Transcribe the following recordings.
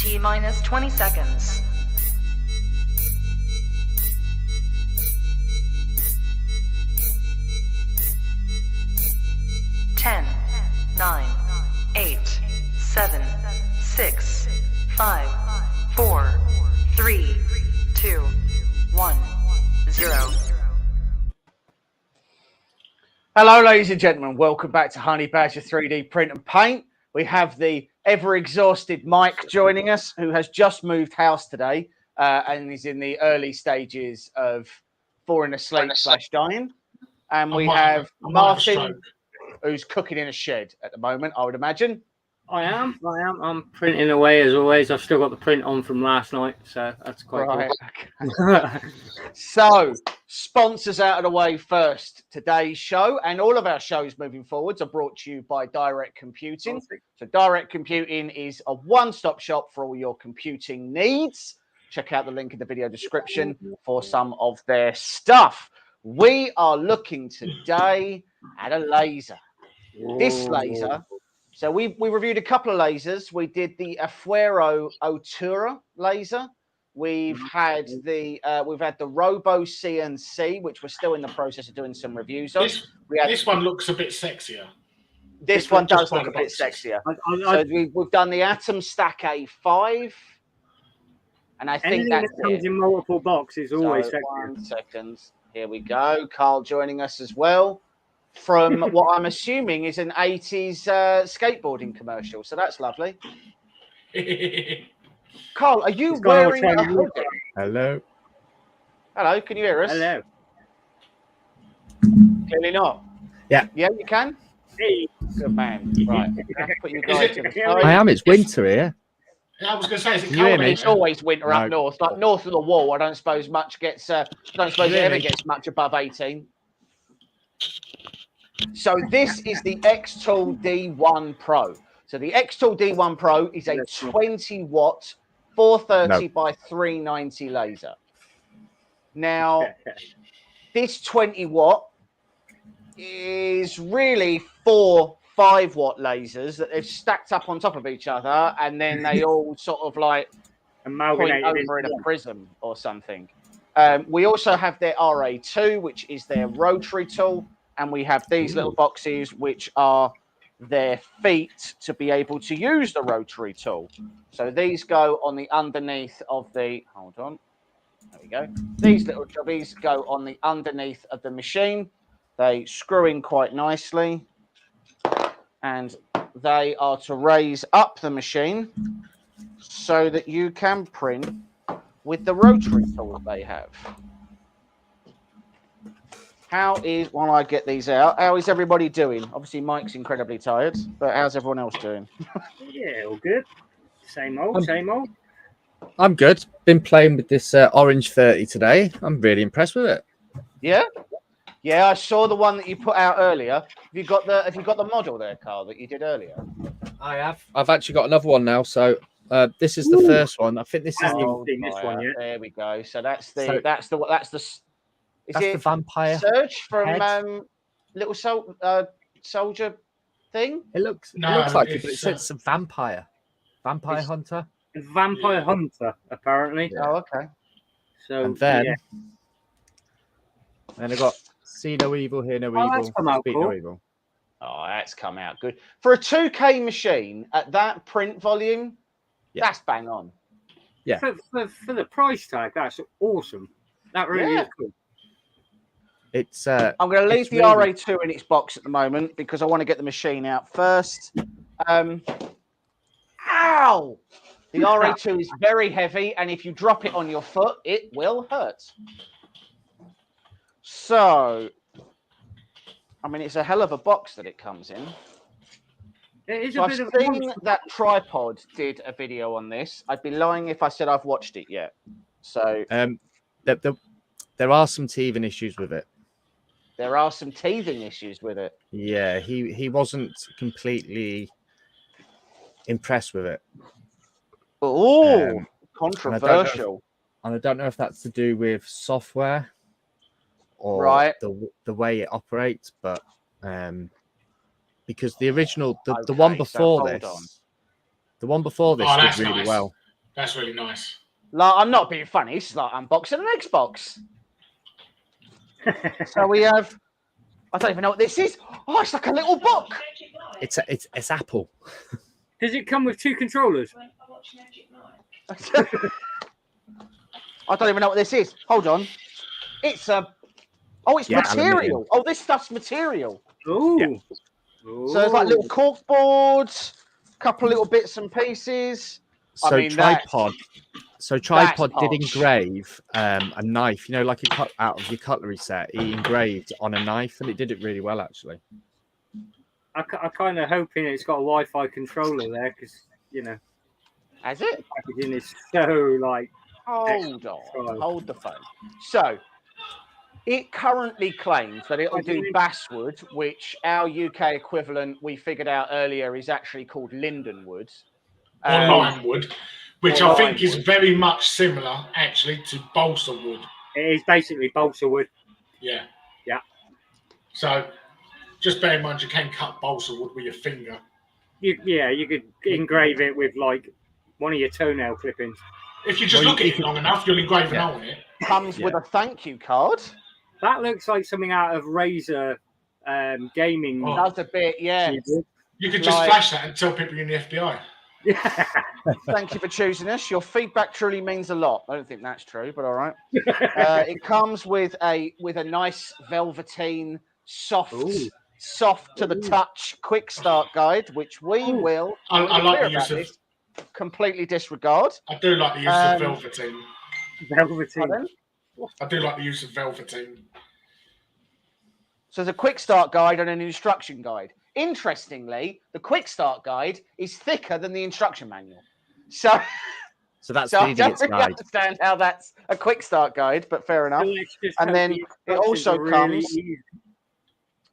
T-minus 20 seconds. 10, 9, 8, 7, 6, 5, 4, 3, 2, 1, 0. Hello, ladies and gentlemen. Welcome back to Honey Badger 3D Print and Paint. We have the ever-exhausted Mike joining us, who has just moved house today and is in the early stages of falling asleep / dying. And we have Martin, who's cooking in a shed at the moment, I would imagine. I am. I'm printing away as always. I've still got the print on from last night, so that's quite cool. So, sponsors out of the way first. Today's show and all of our shows moving forwards are brought to you by Direct Computing. So, Direct Computing is a one-stop shop for all your computing needs. Check out the link in the video description for some of their stuff. We are looking today at a laser. This laser. So we reviewed a couple of lasers. We did the Afuero Otura laser. We've had the Robo CNC, which we're still in the process of doing some reviews of. This one looks a bit sexier. This one does look a bit sexier. So we've done the Atom Stack A5, and I think that comes in multiple boxes. Always sexier. 1 second. Here we go. Carl joining us as well, from what I'm assuming is an 80s skateboarding commercial. So that's lovely. Carl, are you wearing a hoodie? Hello. Hello, can you hear us? Hello. Clearly not. Yeah. Yeah, you can? Hey. Good man. Right. Let's put you guys to the side. I am. It's winter here. I was going to say, is it Can you hear cold? me? It's always winter up north. Like north of the wall, I don't suppose much gets. Don't suppose it ever gets much above 18. So this is the xTool D1 Pro. So the xTool D1 Pro is a 20-watt 430 by 390 laser. Now, this 20-watt is really 4 5-watt lasers that they've stacked up on top of each other, and then they all sort of like point over in a prism or something. We also have their RA2, which is their rotary tool, and we have these little boxes, which are their feet to be able to use the rotary tool. So these go on the underneath of the, hold on, there we go. These little jobbies go on the underneath of the machine. They screw in quite nicely, and they are to raise up the machine so that you can print with the rotary tool that they have. While I get these out, how is everybody doing? Obviously, Mike's incredibly tired, but how's everyone else doing? Yeah, all good. Same old. I'm good. Been playing with this Orange 30 today. I'm really impressed with it. Yeah? Yeah, I saw the one that you put out earlier. Have you got the model there, Carl, that you did earlier? I have. I've actually got another one now. So this is the first one. I think this is this one yet. There we go. So that's the the vampire Surge from Little Soldier thing. It looks like it, but it says some vampire hunter. Vampire hunter, apparently. Yeah. Oh, okay. So and then I got see no evil, hear no evil, speak no evil. Oh, that's come out good for a 2K machine at that print volume. Yeah. That's bang on. Yeah. For the price tag, that's awesome. That really is cool. It's. I'm going to leave the RA2 in its box at the moment because I want to get the machine out first. Ow! The RA2 is very heavy, and if you drop it on your foot, it will hurt. So, I mean, it's a hell of a box that it comes in. It is so I've seen that Tripod did a video on this. I'd be lying if I said I've watched it yet. So, there are some teething issues with it. There are some teething issues with it. Yeah, he wasn't completely impressed with it. Oh, controversial. And I don't know if that's to do with software or the way it operates, but because the original, the one before this, did really well. That's really nice. Like, I'm not being funny. It's like unboxing an Xbox. So we have. I don't even know what this is. Oh, it's like a little book. It's Apple. Does it come with 2 controllers? I don't even know what this is. Hold on. It's it's material. Aluminium. Oh, this stuff's material. Ooh. Yeah. So there's like little cork boards, couple little bits and pieces. So I mean, tripod. So tripod did posh. engrave a knife. You know, like you cut out of your cutlery set. He engraved on a knife, and it did it really well, actually. I kind of hoping it's got a Wi-Fi controller there because, you know, Has it? the packaging is so like. Hold on. Hold the phone. So it currently claims that it'll do basswood, which our UK equivalent we figured out earlier is actually called lindenwood. Or lime wood, which I think is very much similar, actually, to balsa wood. It is basically balsa wood. Yeah. Yeah. So just bear in mind you can cut balsa wood with your finger. You could engrave it with like one of your toenail clippings. If you just look at it long enough, you'll engrave an hole in it. Comes with a thank you card. That looks like something out of Razer gaming. Oh. Does a bit, yeah. You could just flash that and tell people you're in the FBI. Yeah. Thank you for choosing us. Your feedback truly means a lot. I don't think that's true, but all right. It comes with a nice velveteen, soft to the touch quick start guide, which we will. I like the use of. Completely disregard. I do like the use of velveteen. Velveteen. Pardon? I do like the use of velveteen. So there's a quick start guide and an instruction guide. Interestingly, the quick start guide is thicker than the instruction manual. So that's I the don't idiot's really guide. understand how that's a quick start guide, but fair enough. And then it also comes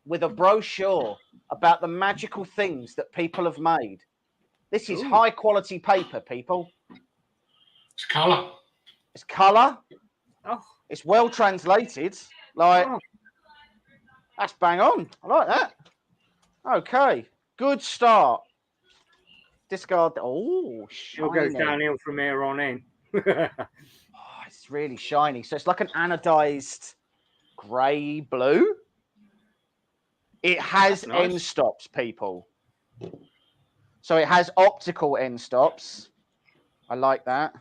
with a brochure about the magical things that people have made. This is high quality paper, people. It's colour. It's colour. Oh. It's well translated. That's bang on. I like that. Okay. Good start. Discard. Oh, shiny. It'll go downhill from here on in. It's really shiny. So it's like an anodized grey blue. It has end stops, people. So it has optical end stops. I like that.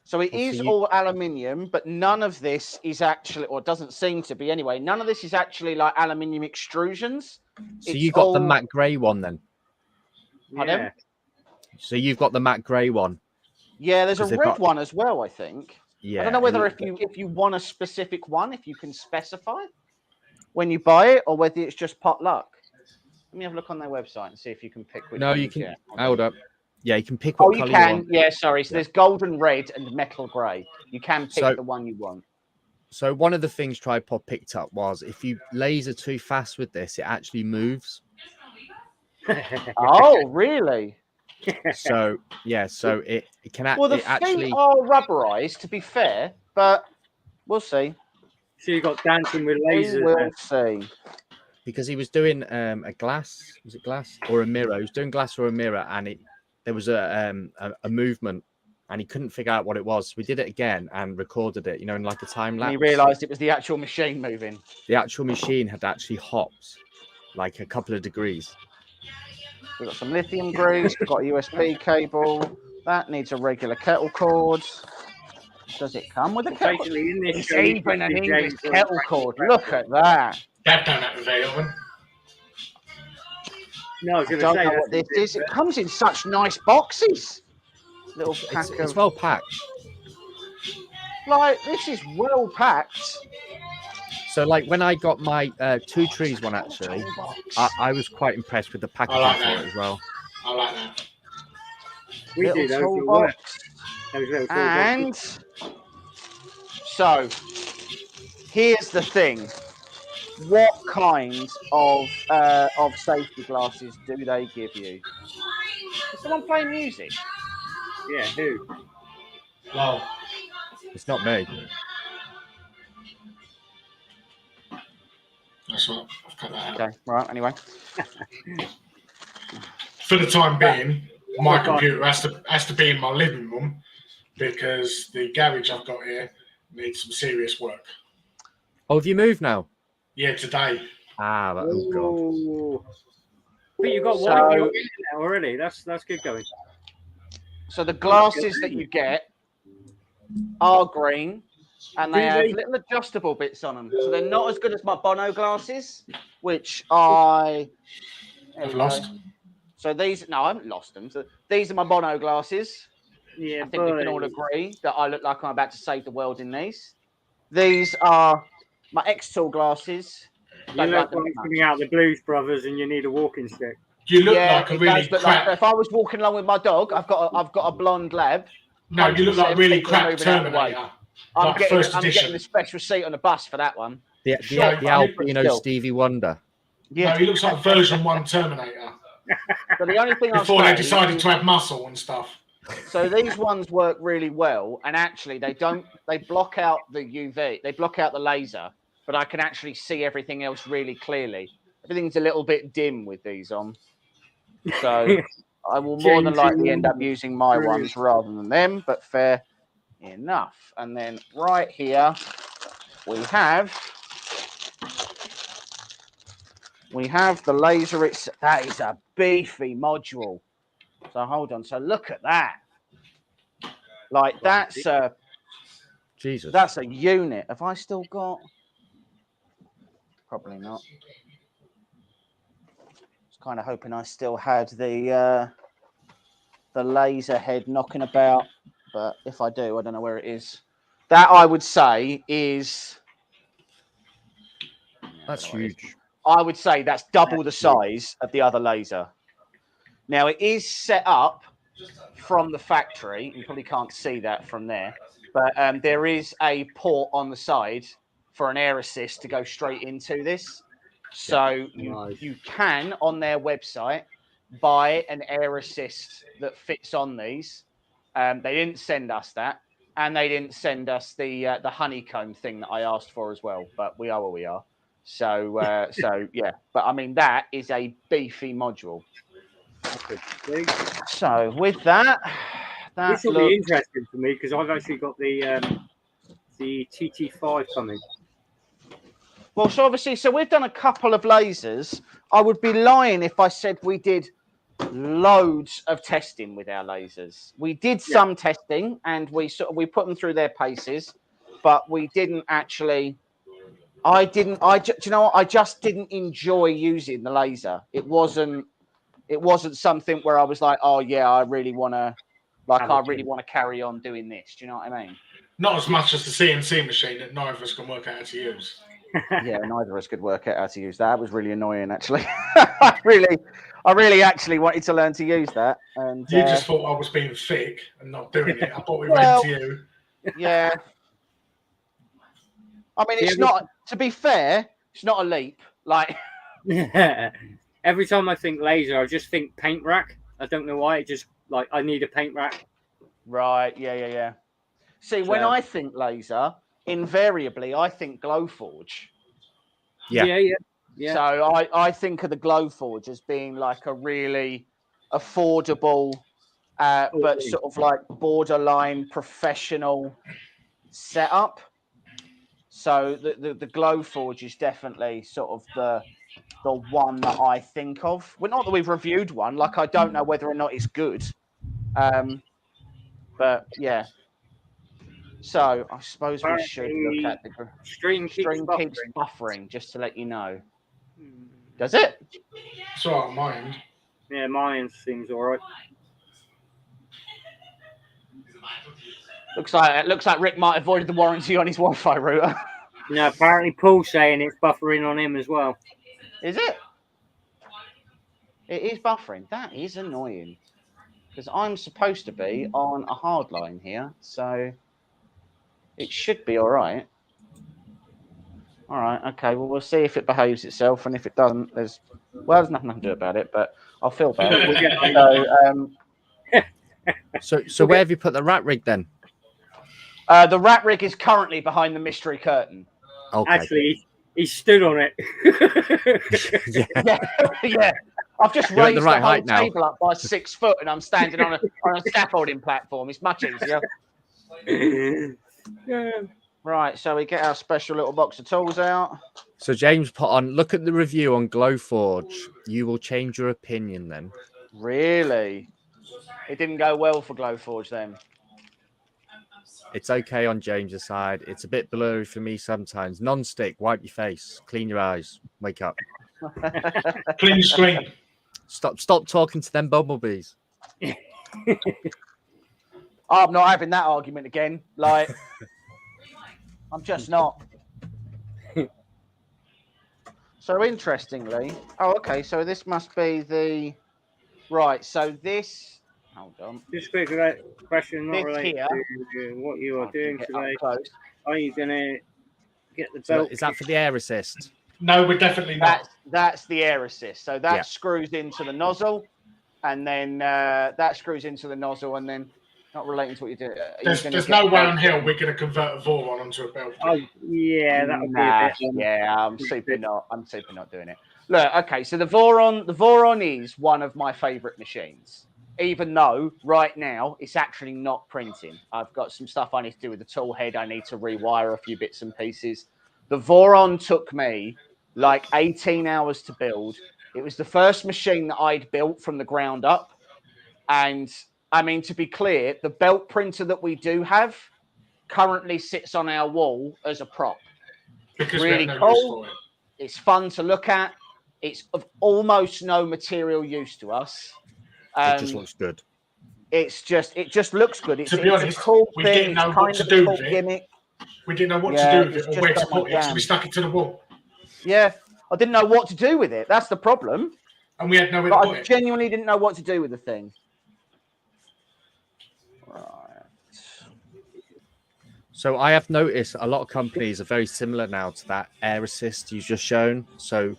So it is all aluminium, but none of this is actually, or doesn't seem to be anyway, none of this is actually like aluminium extrusions. So you got the matte grey one then? Pardon? Yeah. So you've got the matte grey one? Yeah, there's a red one as well, I think. Yeah. I don't know whether if you want a specific one, if you can specify when you buy it, or whether it's just pot luck. Let me have a look on their website and see if you can pick which one. No, you can. Hold up. Yeah, you can pick what what you colour can. you want. Yeah, sorry. So there's golden red and metal grey. You can pick the one you want. So one of the things Tripod picked up was if you laser too fast with this, it actually moves. Oh, really? So yeah, so it can Well, the feet are rubberized, to be fair, but we'll see. So you got dancing with lasers. We'll see. Because he was doing a glass, was it glass or a mirror? He was doing glass or a mirror, and there was a movement, and he couldn't figure out what it was. So we did it again and recorded it, in like a time lapse. And he realised it was the actual machine moving. The actual machine had actually hopped like a couple of degrees. We've got some lithium grease. We've got a USB cable. That needs a regular kettle cord. Does it come with a kettle cord? It's even an English kettle cord. Look at that. That don't have a very oven. No, I was going to say know what this is. It comes in such nice boxes. Little pack it's well packed. Like, this is well packed. So, like, when I got my 2 trees one, actually, I was quite impressed with the packaging for it as well. I like that. We do those. Toolbox. And so, here's the thing. What kind of safety glasses do they give you? Is someone playing music? Yeah, who? Well, it's not me. That's what I've cut that out. Okay, right, anyway. for the time being, my computer has to be in my living room because the garage I've got here needs some serious work. Oh, have you moved now? Yeah, today. Ah, oh god. Ooh. But you got So- Wi-Fi now already. That's good going. So the glasses that you get are green, and they have little adjustable bits on them. So they're not as good as my Bono glasses, which I've lost. So these, no, I haven't lost them. So these are my Bono glasses. Yeah, I think we can all agree that I look like I'm about to save the world in these. These are my xTool glasses. You look like coming out of the Blues Brothers, and you need a walking stick. You look like a really crap. If I was walking along with my dog, I've got a blonde lab. No, you look like a really crap Terminator. I'm getting the special seat on the bus for that one. The albino Stevie Wonder. Yeah, no, he looks like version 1 Terminator. So the only thing before they decided to have muscle and stuff. So these ones work really well, and actually they block out the UV, they block out the laser, but I can actually see everything else really clearly. Everything's a little bit dim with these on. So I will more than likely end up using my ones rather than them, but fair enough. And then right here we have the laser. That is a beefy module. So hold on. So look at that. Like that's a Jesus. That's a unit. Have I still got? Probably not. Kind of hoping I still had the laser head knocking about, but if I do, I don't know where it is. That I would say is that's huge. I would say that's double the size of the other laser. Now it is set up from the factory. You probably can't see that from there, but there is a port on the side for an air assist to go straight into this. So you can, on their website, buy an air assist that fits on these. They didn't send us that, and they didn't send us the honeycomb thing that I asked for as well. But we are where we are. So yeah. But I mean, that is a beefy module. So with that this will be interesting for me because I've actually got the TT5 coming. Well, so obviously, we've done a couple of lasers. I would be lying if I said we did loads of testing with our lasers. We did some testing, and we put them through their paces, but we didn't actually. Do you know what? I just didn't enjoy using the laser. It wasn't something where I was like, oh yeah, I really want to carry on doing this. Do you know what I mean? Not as much as the CNC machine that neither of us can work out how to use. Yeah, neither of us could work out how to use that. It was really annoying, actually. I really actually wanted to learn to use that. And you just thought I was being thick and not doing it. I thought we went to you. Yeah. I mean, it's not. To be fair, it's not a leap. Like, every time I think laser, I just think paint rack. I don't know why. It just like I need a paint rack. Right. Yeah. See, when I think laser, invariably I think Glowforge. Yeah. So I think of the Glowforge as being like a really affordable, but sort of like borderline professional setup. So the Glowforge is definitely sort of the one that I think of. Well, not that we've reviewed one. Like, I don't know whether or not it's good. But yeah. So I suppose we should look at the stream keeps buffering, just to let you know. Does it? It's all right on my end. Yeah, mine seems all right. Looks like Rick might have avoided the warranty on his Wi-Fi router. No, apparently Paul's saying it's buffering on him as well. Is it? It is buffering. That is annoying. Because I'm supposed to be on a hard line here, so it should be all right. All right, okay. Well, we'll see if it behaves itself, and if it doesn't, there's nothing I can do about it. But I'll feel bad. So where have you put the rat rig then? The rat rig is currently behind the mystery curtain. Okay. Actually, he stood on it. Yeah. I've just You're at raised the right the whole height now. table up by 6 foot, and I'm standing on a scaffolding platform. It's much easier. Yeah. Right, so we get our special little box of tools out. So James put on, look at the review on Glowforge. You will change your opinion then. Really? It didn't go well for Glowforge then. It's okay on James's side. It's a bit blurry for me sometimes. Non-stick, wipe your face, clean your eyes, wake up. Clean your screen. Stop talking to them bumblebees. I'm not having that argument again. Like, I'm just not. So interestingly, oh, okay. So this must be the right. So this, hold on. Just a quick question, not This related here, to what you are doing get today. up close. Are you gonna get the So belt? is that for the air assist? No, we're definitely not. That's the air assist. So that Yeah. screws into the nozzle, and then that screws into the nozzle, and then not relating to what you do. There's no way on here we're going to convert a Voron onto a belt. Oh, yeah, that would Nah, be a bit. yeah, I'm super not doing it. Look, okay, so the Voron is one of my favorite machines. Even though right now it's actually not printing. I've got some stuff I need to do with the tool head. I need to rewire a few bits and pieces. The Voron took me like 18 hours to build. It was the first machine that I'd built from the ground up. And I mean, to be clear, the belt printer that we do have currently sits on our wall as a prop. Because really we have no use cool. for it. It's fun to look at. It's of almost no material use to us. It just looks good. It just looks good. It's, To be it's honest, a cool we thing. didn't know It's what kind to of do a cool with it. gimmick. We didn't know what Yeah, to do with it's it or just where to got my put it, so jam. we stuck it to the wall. Yeah, I didn't know what to do with it. That's the problem. And we had nowhere to But put I it. genuinely didn't know what to do with the thing. Right. So I have noticed a lot of companies are very similar now to that air assist you've just shown. So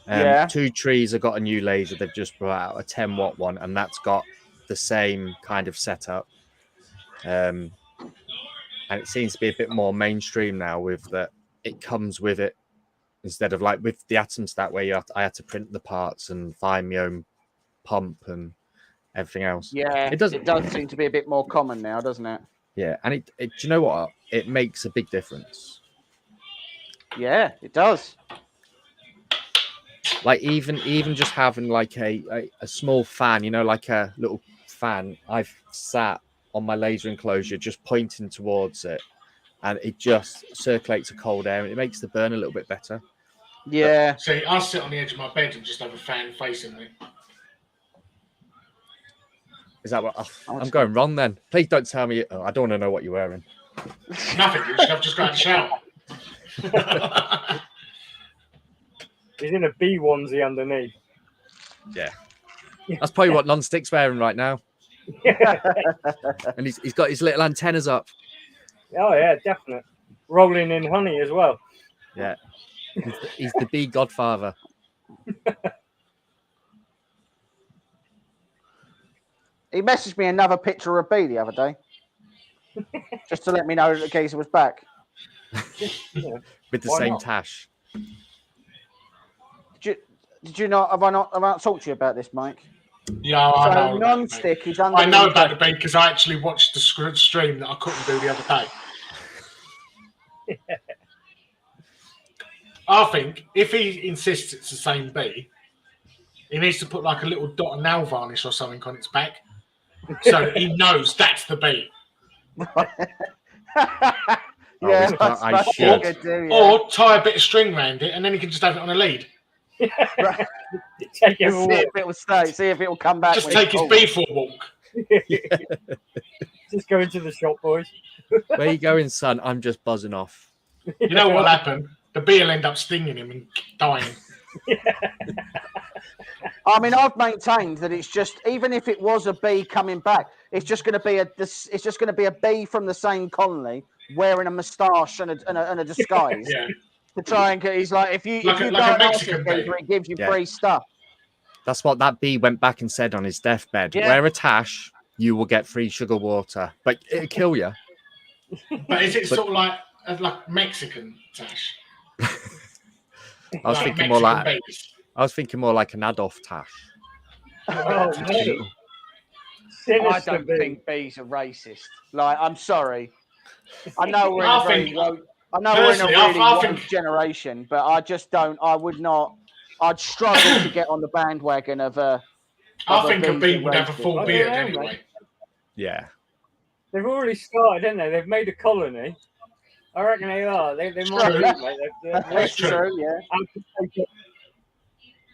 Yeah. Two Trees have got a new laser. They've just brought out a 10-watt one, and that's got the same kind of setup. And it seems to be a bit more mainstream now with that. It comes with it instead of like with the Atomstat where I had to print the parts and find my own pump and everything else. Yeah, It does seem to be a bit more common now, doesn't it? Yeah, and it do you know what? It makes a big difference. Yeah, it does. Like even just having like a small fan, you know, like a little fan. I've sat on my laser enclosure just pointing towards it, and it just circulates a cold air and it makes the burn a little bit better. Yeah. See, I sit on the edge of my bed and just have a fan facing me. Is that what I'm going wrong then? Please don't tell me. I don't want to know what you're wearing. Nothing. I've just got to shower. He's in a B onesie underneath. Yeah, that's probably what Non-Stick's wearing right now. And he's got his little antennas up. Oh yeah, definite. Rolling in honey as well. Yeah, he's the bee godfather. He messaged me another picture of B the other day, just to let me know that the geezer was back. With the Why same not? tash. Did you not? Have I not talked to you about this, Mike? Yeah, I So know. about Non-Stick is the under. bait. I know about the bait because I actually watched the stream that I couldn't do the other day. I think if he insists it's the same bee, he needs to put like a little dot of nail varnish or something on its back, so he knows that's the bee. Yeah, Oh, that's I what should. you could do, yeah. Or tie a bit of string around it, and then he can just have it on a lead. Right. Take him See a walk. if it will stay. See if it will come back. Just when take it's his cold. bee for a walk. Just go into the shop, boys. Where you going, son? I'm just buzzing off. You know what'll happen? The bee will end up stinging him and dying. I mean, I've maintained that it's just, even if it was a bee coming back, it's just going to be a bee from the same colony wearing a moustache and a disguise Yeah. to try and get. He's like, if you Like a go Mexican out, bee. it gives you Yeah. free stuff. That's what that bee went back and said on his deathbed. Yeah. Wear a tash, you will get free sugar water, but it'll kill you. But is it sort of like Mexican tash? I was Like thinking more Mexican like bees? I was thinking more like an Adolf tash. Oh, Digital. no. I Sinister don't bee. think bees are racist. Like, I'm sorry. I know we're in I a very think- woke, I know we're in a personally, I really woke think- generation, but I just don't. I would not. I'd struggle to get on the bandwagon of a. I think a bees bee are would have a racist. full I don't beard know, anyway. mate. Yeah. They've already started, haven't they? They've made a colony. I reckon they are. They might True. be, mate. That's That's true. true. Yeah.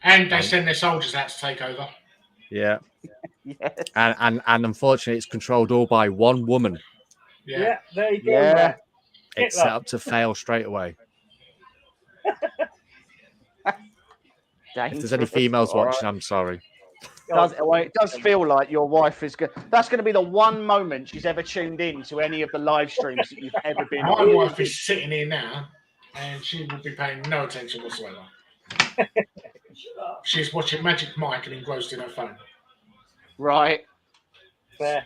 And they send their soldiers out to take over. Yeah. Yes. And unfortunately, it's controlled all by one woman. Yeah. Yeah, there you go. Yeah. man. It's Hitler. set up to fail straight away. If there's any females watching, I'm sorry. It does feel like your wife is good. That's going to be the one moment she's ever tuned in to any of the live streams that you've ever been My on. wife is sitting here now, and she will be paying no attention whatsoever. She's watching Magic Mike and engrossed in her phone. Right. Fair.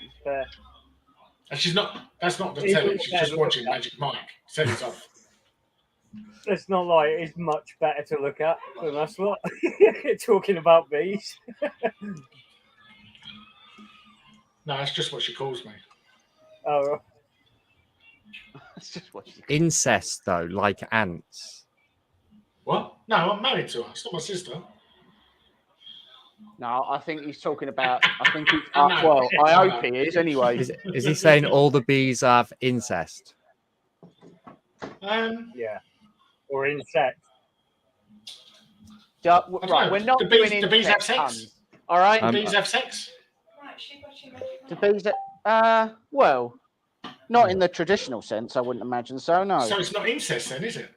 And she's not. That's not the telly. She's just watching Magic Mike. Set it off. It's not like it's much better to look at than that's what. Talking about bees. No, that's just what she calls me. Oh, That's just what she. Incest, though, like ants. What? No, I'm married to her. It's not my sister. No, I think he's talking about. I think he's. I know. Well, I hope he is anyway. Is he saying all the bees have incest? yeah. Or insect. Right, we're not Do bees- doing do bees have insect sex? puns, all right. Do bees have sex? Do bees? Well, not in the traditional sense. I wouldn't imagine so. No. So it's not incest then, is it?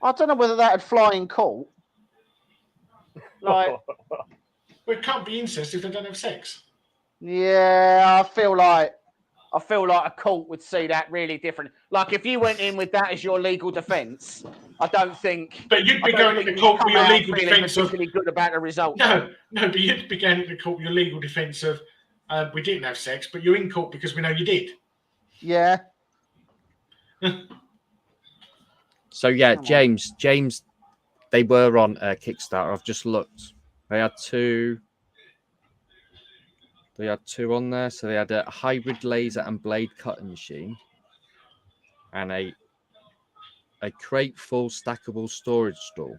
I don't know whether that would fly in court. Like, Well, it can't be incest if they don't have sex. yeah, I feel like a court would see that really different. Like, if you went in with that as your legal defence, I don't think. But you'd be I don't going think into you'd court come with your out legal feeling defence of. particularly good about the result. No, but you'd be going into court with your legal defence of. We didn't have sex, but you're in court because we know you did. Yeah. So yeah, Come on. James, they were on Kickstarter. I've just looked. They had two on there. So they had a hybrid laser and blade cutting machine, and a crate full stackable storage stall,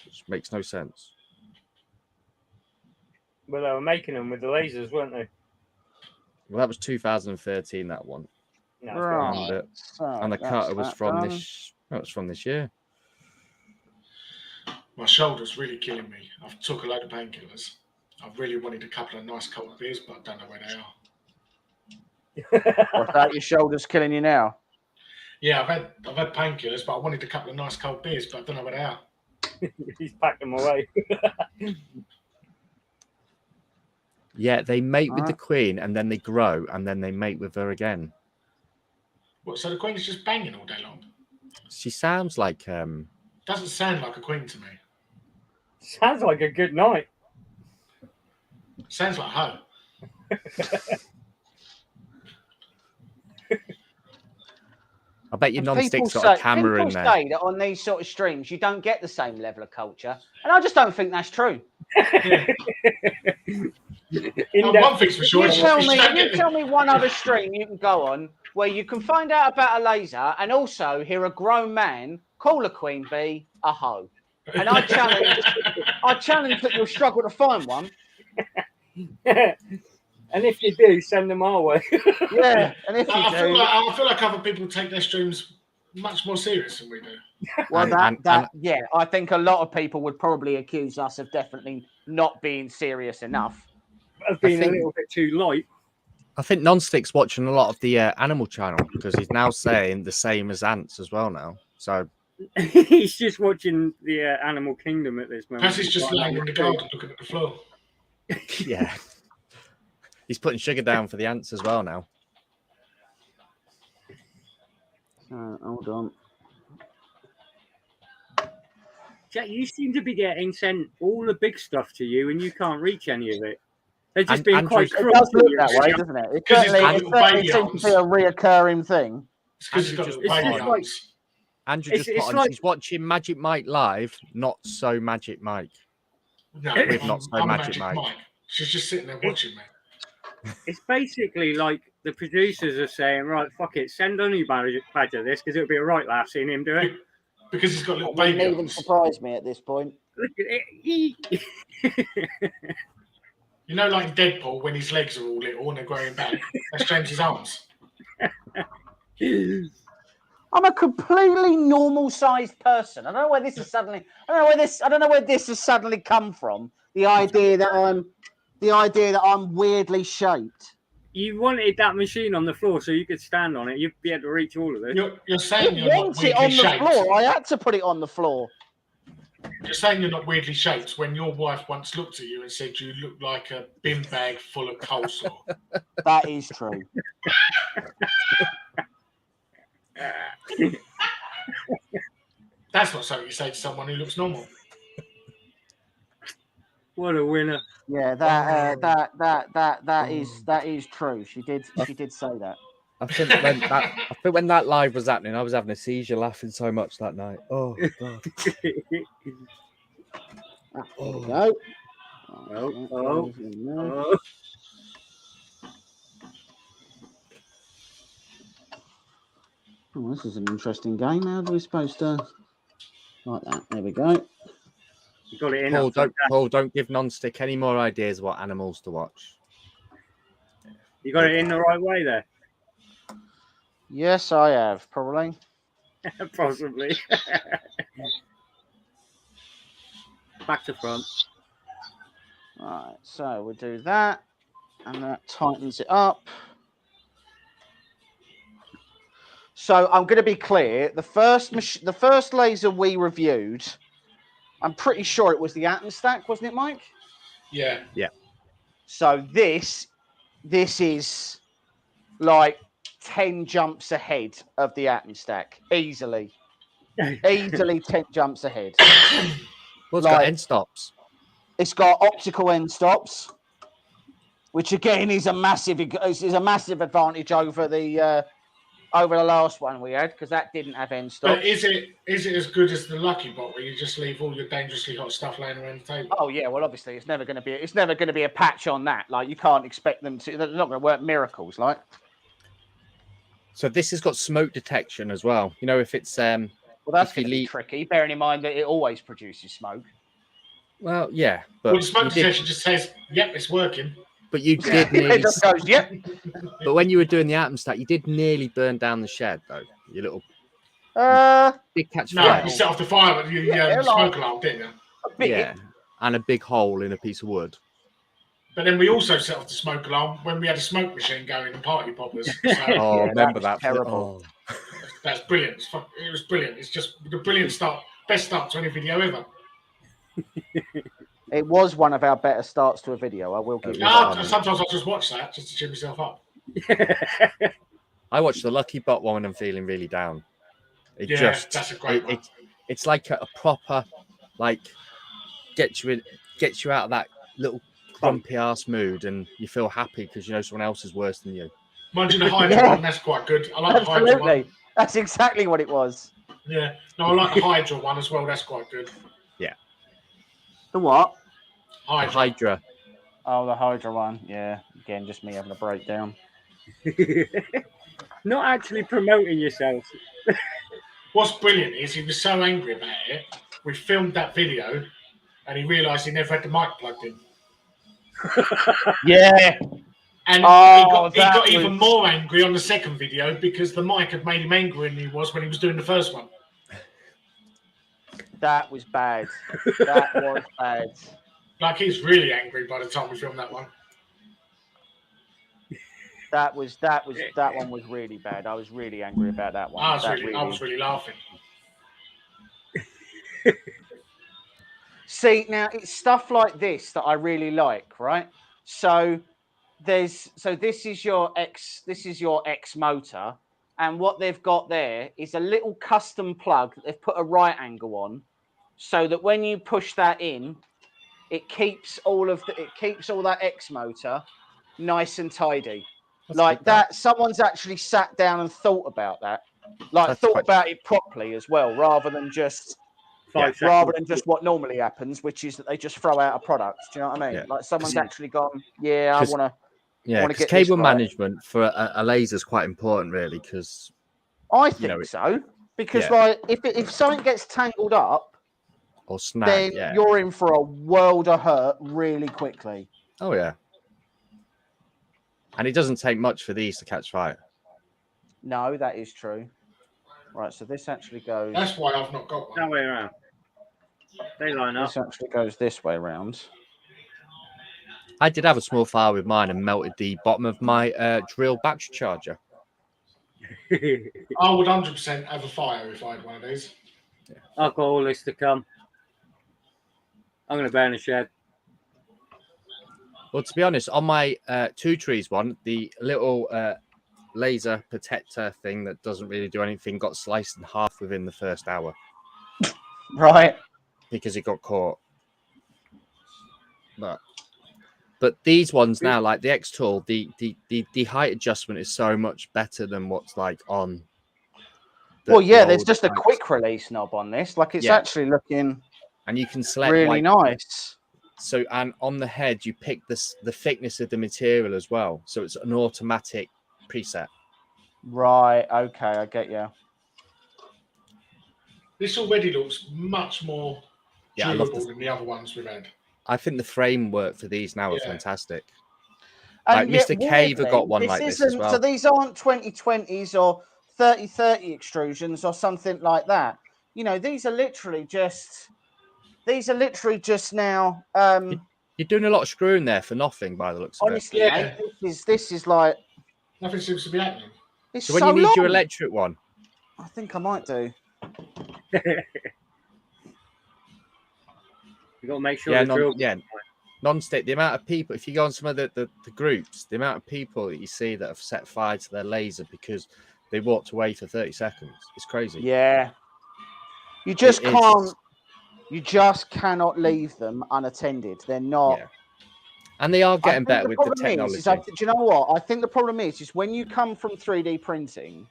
which makes no sense. Well, they were making them with the lasers, weren't they? Well, that was 2013. That one, No, Right. and the cutter was from this. That was from this year. My shoulder's really killing me. I've took a load of painkillers. I've really wanted a couple of nice cold beers, but I don't know where they are. What's that? Your shoulder's killing you now. Yeah, I've had painkillers, but I wanted a couple of nice cold beers, but I don't know where they are. He's packed them away. Yeah, they mate with the Alright. queen, and then they grow, and then they mate with her again. What? So the queen's just banging all day long? She sounds like Doesn't sound like a queen to me. Sounds like a good night. Sounds like home. I bet your And non-stick's got a camera in people there. say that on these sort of streams you don't get the same level of culture, and I just don't think that's true. One thing's for sure. You is tell you me, don't you get the- tell me one other stream you can go on where you can find out about a laser and also hear a grown man call a queen bee a hoe. And I challenge that you'll struggle to find one. And if you do, send them our way. Yeah, and if you I do, feel like other people take their streams much more serious than we do. well, And- yeah, I think a lot of people would probably accuse us of definitely not being serious enough. I've been a think- little bit too light. I think non-stick's watching a lot of the Animal Channel because he's now saying the same as ants as well now. So He's just watching the Animal Kingdom at this moment. Perhaps he's just lying in the garden looking at the floor. yeah, he's putting sugar down for the ants as well now. Hold on. Jack, you seem to be getting sent all the big stuff to you, and you can't reach any of it. They're just And being Andrew- quite It cruel does to look you. that way, doesn't it? It 'Cause he's certainly, got it little certainly baby seems to be a reoccurring thing. It's because he's got Andrew little just- baby it's just like- arms. Andrew It's- just it's put on, like- she's watching Magic Mike live, not so Magic Mike. No, With Not So I'm Magic Mike. She's just sitting there watching me. It's basically like the producers are saying, right, fuck it, send Honey Badger this because it'll be a right laugh seeing him do it. Because he's got little It wouldn't baby even arms. surprise me at this point. Look at it. You know, like Deadpool, when his legs are all little and they're growing back. That's James's arms. I'm a completely normal-sized person. I don't know where this is suddenly. I don't know where this has suddenly come from. The idea that I'm weirdly shaped. You wanted that machine on the floor so you could stand on it. You'd be able to reach all of it. You're saying I you're not want it weirdly on the shaped. floor. I had to put it on the floor. You're saying you're not weirdly shaped when your wife once looked at you and said you look like a bin bag full of coleslaw. That is true. That's not something you say to someone who looks normal. What a winner. Yeah, that is true. She did say that. I think when that live was happening, I was having a seizure laughing so much that night. Oh god. There we go. Oh. Oh, this is an interesting game. How are we supposed to like that? There we go. You got it in. Paul, don't give non-stick any more ideas of what animals to watch. You got it in the right way there. Yes, I have probably. Possibly. Back to front. Right, so we'll do that, and that tightens it up. So I'm going to be clear. The first laser we reviewed, I'm pretty sure it was the Atom Stack, wasn't it, Mike? Yeah. So this is like 10 jumps ahead of the Atom Stack, easily 10 jumps ahead. Well, it's got end stops. It's got optical end stops, which again is a massive advantage over the last one we had, because that didn't have end stops. But is it as good as the Lucky Bot, where you just leave all your dangerously hot stuff laying around the table? Oh yeah, well obviously it's never going to be a patch on that. Like, you can't expect them to. They're not going to work miracles, like. So this has got smoke detection as well. You know, if it's Well, that's if you going to be leave- tricky. Bearing in mind that it always produces smoke. well, yeah, but Well, the smoke you did- detection just says, "Yep, it's working." but you did nearly. It just goes, yep. But when you were doing the Atom Stack, you did nearly burn down the shed, though. You little did catch No, fire. you set off the fire with the smoke alarm, didn't you? A bit. Yeah, and a big hole in a piece of wood. But then we also set off the smoke alarm when we had a smoke machine going and party poppers. So Oh, Yeah, remember that was that? terrible. Oh. that's brilliant. It was brilliant. It's just the brilliant start, best start to any video ever. It was one of our better starts to a video. I will give you that. Sometimes I'll just watch that just to cheer myself up. I watched the Lucky Bot one when I'm feeling really down. It Yeah, just that's a great one. It's like a proper, like, gets you out of that little grumpy ass mood, and you feel happy because you know someone else is worse than you. Mind you, the Hydra one, that's quite good. I like the Hydra one. Absolutely. That's exactly what it was. Yeah. No, I like the Hydra one as well. That's quite good. The what? Hydra. Hydra. Oh, the Hydra one. Yeah. Again, just me having a breakdown. Not actually promoting yourself. What's brilliant is he was so angry about it. We filmed that video, and he realised he never had the mic plugged in. Yeah. And Oh, he got that even was- more angry on the second video because the mic had made him angrier than he was when he was doing the first one. That was bad. That was bad. Like, he's really angry by the time we filmed that one. That one was really bad. I was really angry about that one. I was That really laughing. See, now it's stuff like this that I really like, right? So this is your X motor, and what they've got there is a little custom plug that they've put a right angle on, so that when you push that in, it keeps all that X motor nice and tidy. That's Like good, that. Someone's actually sat down and thought about that. Like That's thought quite- about it properly as well, rather than just what normally happens, which is that they just throw out a product. Do you know what I mean? Yeah. Like someone's actually gone, I want to. Yeah, wanna because get this cable right. management for a laser is quite important, really, because I think so, because yeah. like if something gets tangled up, or snag, then yeah. you're in for a world of hurt really quickly. Oh yeah. And it doesn't take much for these to catch fire. No, that is true. Right, so this actually goes. That's why I've not got one. That way around. They line up. This actually goes this way round. I did have a small fire with mine and melted the bottom of my drill battery charger. I would 100% have a fire if I had one of these. I've got all this to come. I'm going to burn a shed. Well, to be honest, on my 2 trees one, the little laser protector thing that doesn't really do anything got sliced in half within the first hour. Right. Because it got caught. But these ones now, like the xTool, the height adjustment is so much better than what's like on. There's just a quick release knob on this. Like it's actually looking. And you can select really nice. So, and on the head, you pick the thickness of the material as well. So it's an automatic preset. Right. Okay, I get you. This already looks much more durable than the other ones we've had. I think the framework for these now are fantastic. And like Mr. Cave got one like this as well. So these aren't 2020s or 3030 extrusions or something like that. You know, these are literally just now. You're doing a lot of screwing there for nothing, by the looks of honestly, it. mate, this is like nothing seems to be happening. It's so when you need your electric one, I think I might do. You got to make sure. Non-stick. The amount of people, if you go on some of the groups, the amount of people that you see that have set fire to their laser because they walked away for 30 seconds, it's crazy. Yeah, you just can't. You just cannot leave them unattended. They're not. Yeah. And they are getting better with the technology. Do you know what? I think the problem is when you come from 3D printing,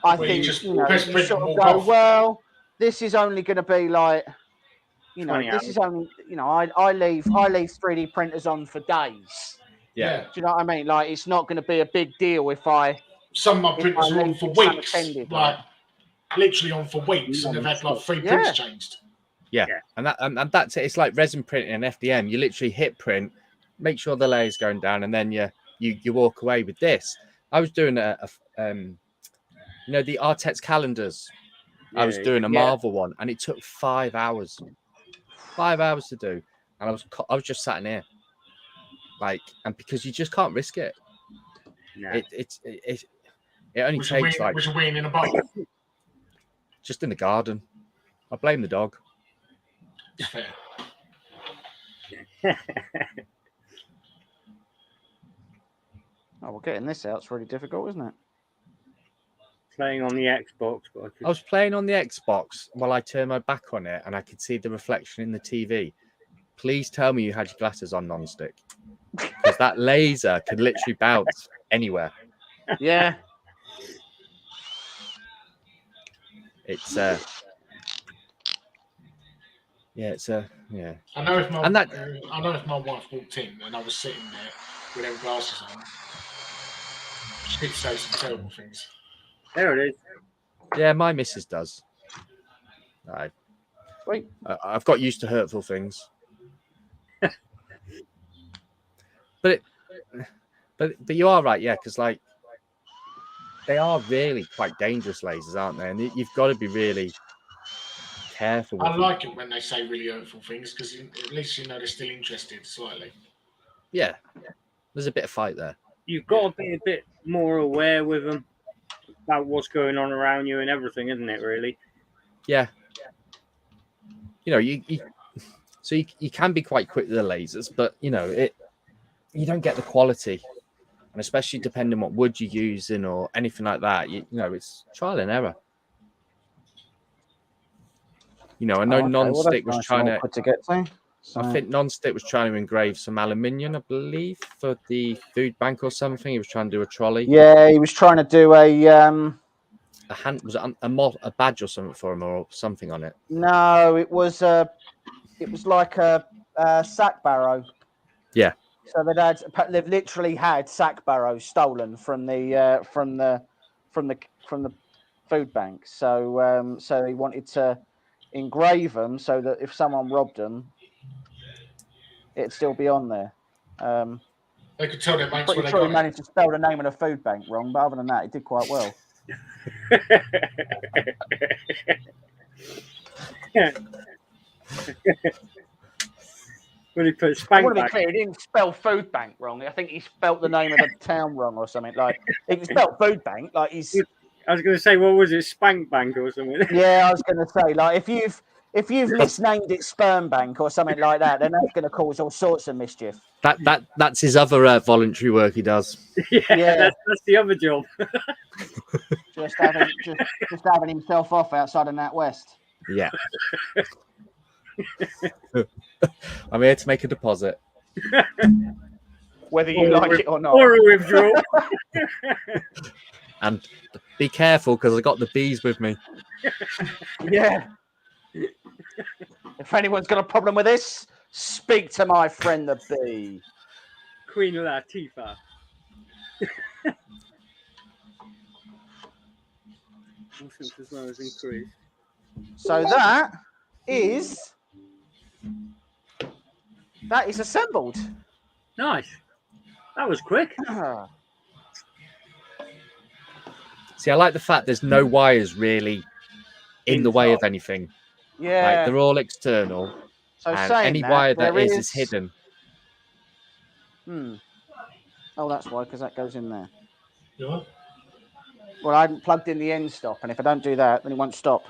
I think you sort of go, well, this is only going to be like, this is only, I leave 3D printers on for days. Yeah. Do you know what I mean? Like, it's not going to be a big deal if some of my printers are on for weeks, like literally on for weeks, and they've had like 3 prints changed. Yeah. And that's it. It's like resin printing and FDM. You literally hit print, make sure the layer's going down, and then you walk away with this. I was doing the Artex calendars. I was doing a Marvel one, and it took 5 hours. 5 hours to do, and I was just sat in here, like, and because you just can't risk it. No. It only takes like. Was you weeing in a bowl? Just in the garden. I blame the dog. Fair. Well, getting this out's really difficult, isn't it? Playing on the Xbox, but I was playing on the Xbox while I turned my back on it, and I could see the reflection in the TV. Please tell me you had your glasses on non-stick, because that laser could literally bounce anywhere. Yeah. I know if my wife walked in and I was sitting there with them glasses on, she'd say some terrible things. There it is. Yeah, my missus does. I've got used to hurtful things. but you are right, yeah, because like they are really quite dangerous lasers, aren't they? And you've got to be really careful. I like it when they say really hurtful things because at least they're still interested slightly. Yeah, there's a bit of fight there. You've got to be a bit more aware with them about what's going on around you and everything, isn't it? Really? Yeah. You can be quite quick with the lasers, but you don't get the quality, and especially depending on what wood you're using or anything like that. It's trial and error. I know non-stick was trying to get to. So. I think non-stick was trying to engrave some aluminium, I believe, for the food bank or something. He was trying to do a trolley. Yeah, he was trying to do a a badge or something for him or something on it? No, it was like a sack barrow. Yeah. So they've literally had sack barrows stolen from the food bank. So so he wanted to engrave them so that if someone robbed them, it'd still be on there. They could tell their mates Pretty where they sure he got it. managed to spell the name of the food bank wrong, but other than that, he did quite well. When he put I spank want to be back. clear, he didn't spell food bank wrong. I think he spelt the name of the town wrong or something. Like he spelled food bank, like he's. I was going to say, what was it, spank bank or something? Yeah, I was going to say, like if you've misnamed it sperm bank or something like that, then that's going to cause all sorts of mischief. That's his other voluntary work he does. Yeah. That's the other job. just having himself off outside of NatWest. Yeah. I'm here to make a deposit. Whether you like it or not. Or a withdrawal. And be careful because I got the bees with me. Yeah. If anyone's got a problem with this, speak to my friend the bee. Queen Latifah. As well as increase. So that is assembled. Nice. That was quick. See, I like the fact there's no wires really in the way of anything. Yeah. Like, they're all external. So and saying any that, wire that there is hidden. Oh, that's why, because that goes in there. Yeah. Well, I hadn't plugged in the end stop, and if I don't do that, then it won't stop.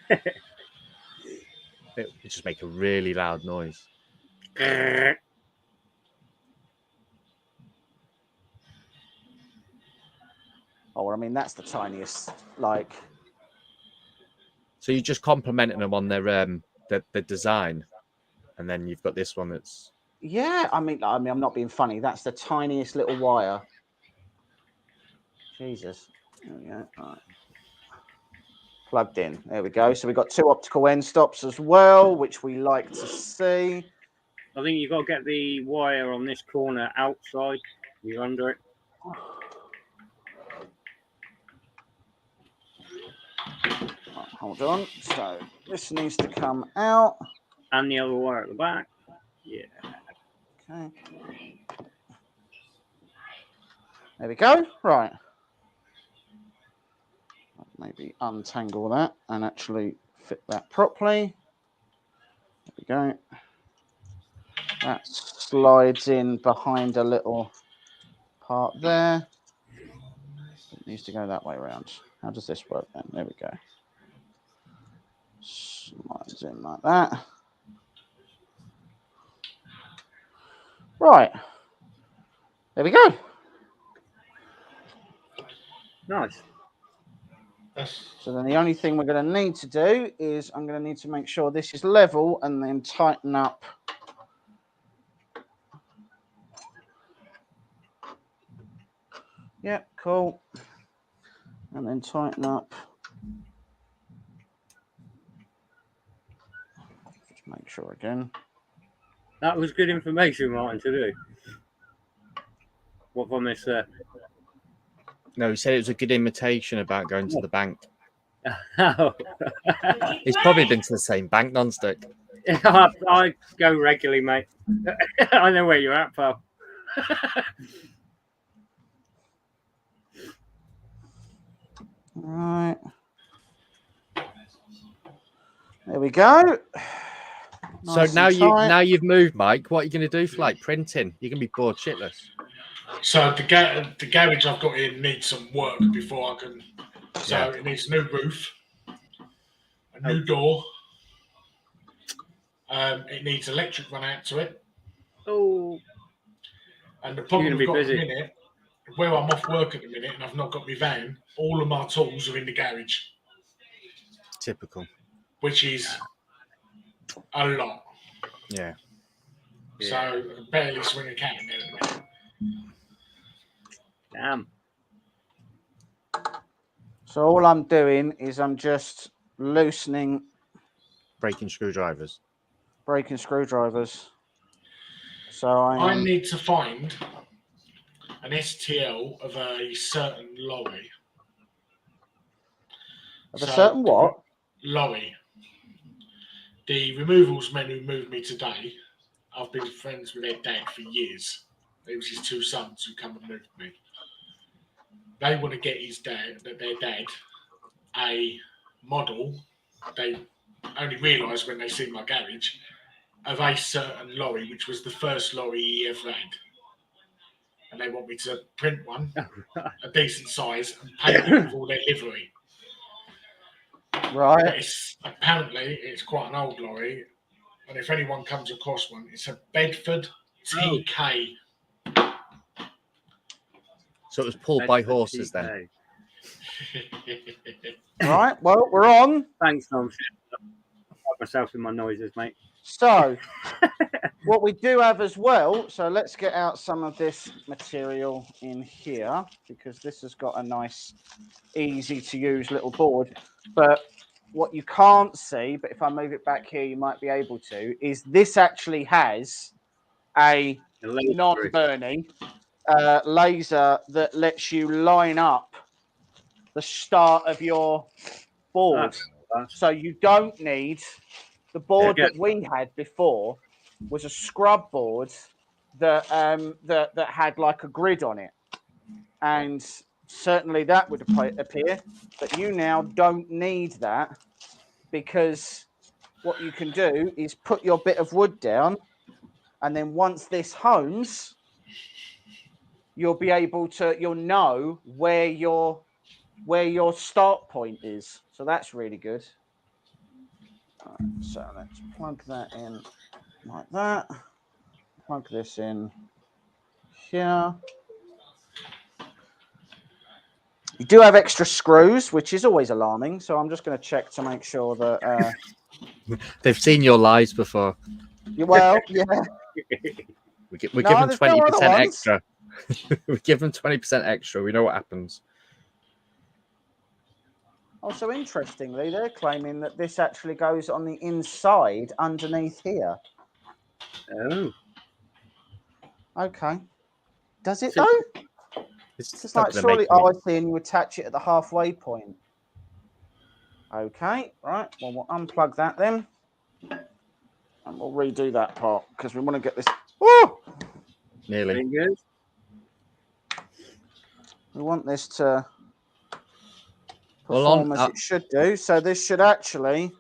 It just make a really loud noise. Oh, well, I mean, that's the tiniest, like. So you're just complimenting them on their design, and then you've got this one that's. Yeah, I mean, I'm not being funny. That's the tiniest little wire. Jesus. There we go. All right. Plugged in. There we go. So we've got 2 optical end stops as well, which we like to see. I think you've got to get the wire on this corner outside. You're under it. Hold on. So this needs to come out. And the other wire at the back. Yeah. Okay. There we go. Right. Maybe untangle that and actually fit that properly. There we go. That slides in behind a little part there. It needs to go that way around. How does this work then? There we go. Slides in like that. Right. There we go. Nice. So then the only thing we're going to need to do is I'm going to need to make sure this is level and then tighten up. Yep, cool. And then tighten up. Just make sure again. That was good information, Martin, to do. What have I missed there? No, he said it was a good imitation about going to the bank. Oh. He's probably been to the same bank non-stick. I go regularly, mate. I know where you're at, pal. Right. There we go. So Nice now you've moved, Mike. What are you going to do for like printing? You're going to be bored shitless. So the garage I've got in needs some work before I can. So it needs a new roof, a new door. It needs electric run out to it. Oh. And the problem we've got at the minute, where I'm off work at the minute and I've not got my van, all of my tools are in the garage. Typical. Which is a lot. Yeah. So I can barely swing a cat in there at the minute. Damn. So all I'm doing is I'm just loosening, Breaking screwdrivers. breaking screwdrivers. So I I'm need to find an STL of a certain lorry. of a certain what? Lorry. The removals men who moved me today, I've been friends with their dad for years. It was his two sons who come and moved me. They want to get their dad, a model. They only realise when they see my garage of a certain lorry, which was the first lorry he ever had. And they want me to print one, a decent size, and paint it with all their livery. Right. But apparently it's quite an old lorry, and if anyone comes across one, it's a Bedford TK. So it was pulled by horses then. Right. Well, we're on. Thanks, Tom. I've myself in my noises, mate. So what we do have as well, so let's get out some of this material in here, because this has got a nice, easy to use little board. But what you can't see, but if I move it back here, you might be able to, is this actually has a non-burning laser that lets you line up the start of your board. So you don't need the board that we had before was a scrub board that that had like a grid on it, and certainly that would appear, but you now don't need that, because what you can do is put your bit of wood down, and then once this homes, you'll be able to, you'll know where your start point is. So that's really good. All right, so let's plug that in like that. Plug this in here. You do have extra screws, which is always alarming. So I'm just going to check to make sure that they've seen your lies before. Well, yeah. We give them 20% extra. We give them 20% extra. We know what happens. Also, interestingly, they're claiming that this actually goes on the inside underneath here. Oh. Okay. Does it though? It's just like surely, I see, and you attach it at the halfway point. Okay, right. Well, we'll unplug that then, and we'll redo that part because we want to get this. Woo! Nearly. We want this to perform as it should do. So this should actually.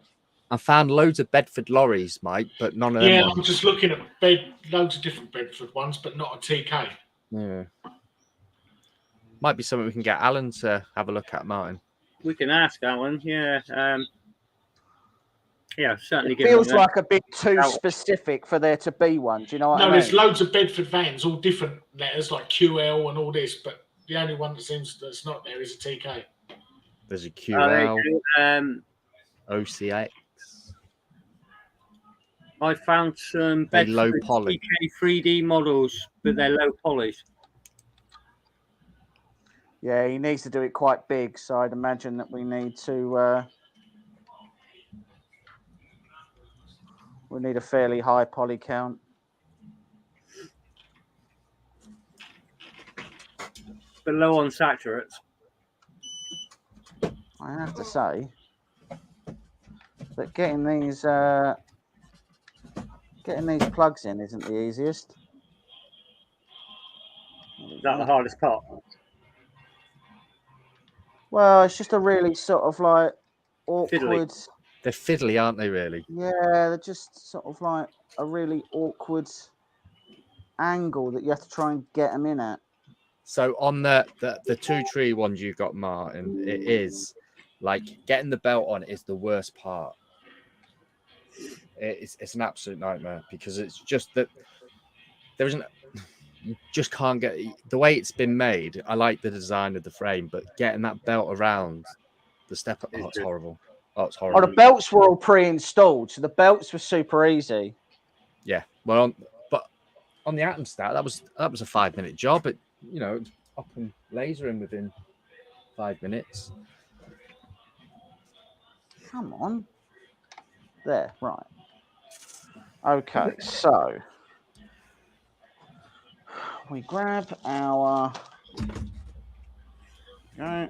I found loads of Bedford lorries, Mike, but none of them. Yeah, I'm just looking at loads of different Bedford ones, but not a TK. Yeah. Might be something we can get Alan to have a look at, Martin. We can ask Alan, yeah. Yeah, certainly. It feels like a bit too specific for there to be one. Do you know what I mean? No, there's loads of Bedford vans, all different letters like QL and all this, but the only one that seems that's not there is a TK. There's a QL, OCX. I found some low poly TK 3D models, but they're low polished. Yeah, he needs to do it quite big, so I'd imagine that we need to. We need a fairly high poly count. But low on saturates. I have to say that getting these plugs in isn't the easiest. Is that the hardest part? Well, it's just a really sort of like awkward. Fiddly. They're fiddly, aren't they? Really? Yeah, they're just sort of like a really awkward angle that you have to try and get them in at. So on the 2-tree ones you got, Martin, it is like getting the belt on is the worst part. It's an absolute nightmare because it's just that there isn't. You just can't get the way it's been made. I like the design of the frame, but getting that belt around the step up, it's horrible. Oh, it's horrible. Oh, the belts were all pre-installed, so the belts were super easy. Yeah, well, but on the Atom Stat, that was a 5-minute job. It, up and lasering within 5 minutes. come on. There, right. Okay, so we grab our. Right.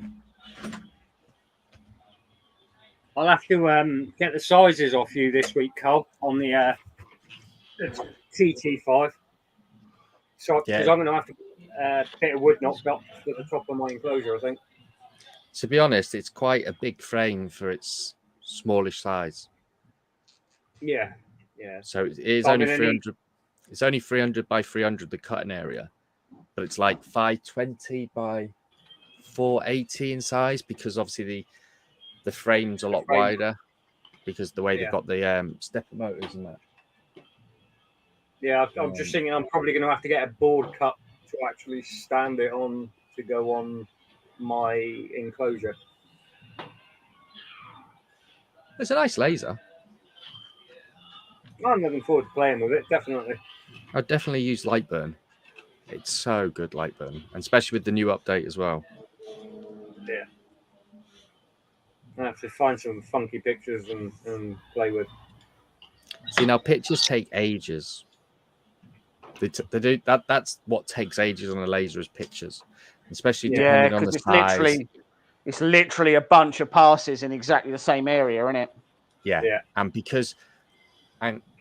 I'll have to get the sizes off you this week, Cole, on the TT5. So, because Yeah. I'm going to have to bit of wood knocked up at the top of my enclosure, I think. To be honest, it's quite a big frame for its smallish size. Yeah, yeah. So it is So I'm only gonna 300. It's only 300 by 300 the cutting area, but it's like 520 by 480 in size because obviously the frame's a lot frame. wider because the way Yeah. they've got the stepper motors and that. Yeah, I'm just thinking I'm probably going to have to get a board cut to actually stand it on to go on my enclosure. It's a nice laser. I'm looking forward to playing with it, definitely. I'd definitely use Lightburn. It's so good, Lightburn, and especially with the new update as well. Yeah. I have to find some funky pictures and play with. See, now pictures take ages. They do that. That's what takes ages on a laser is pictures, especially Yeah, depending on the because size. it's literally a bunch of passes in exactly the same area, isn't it? Yeah. And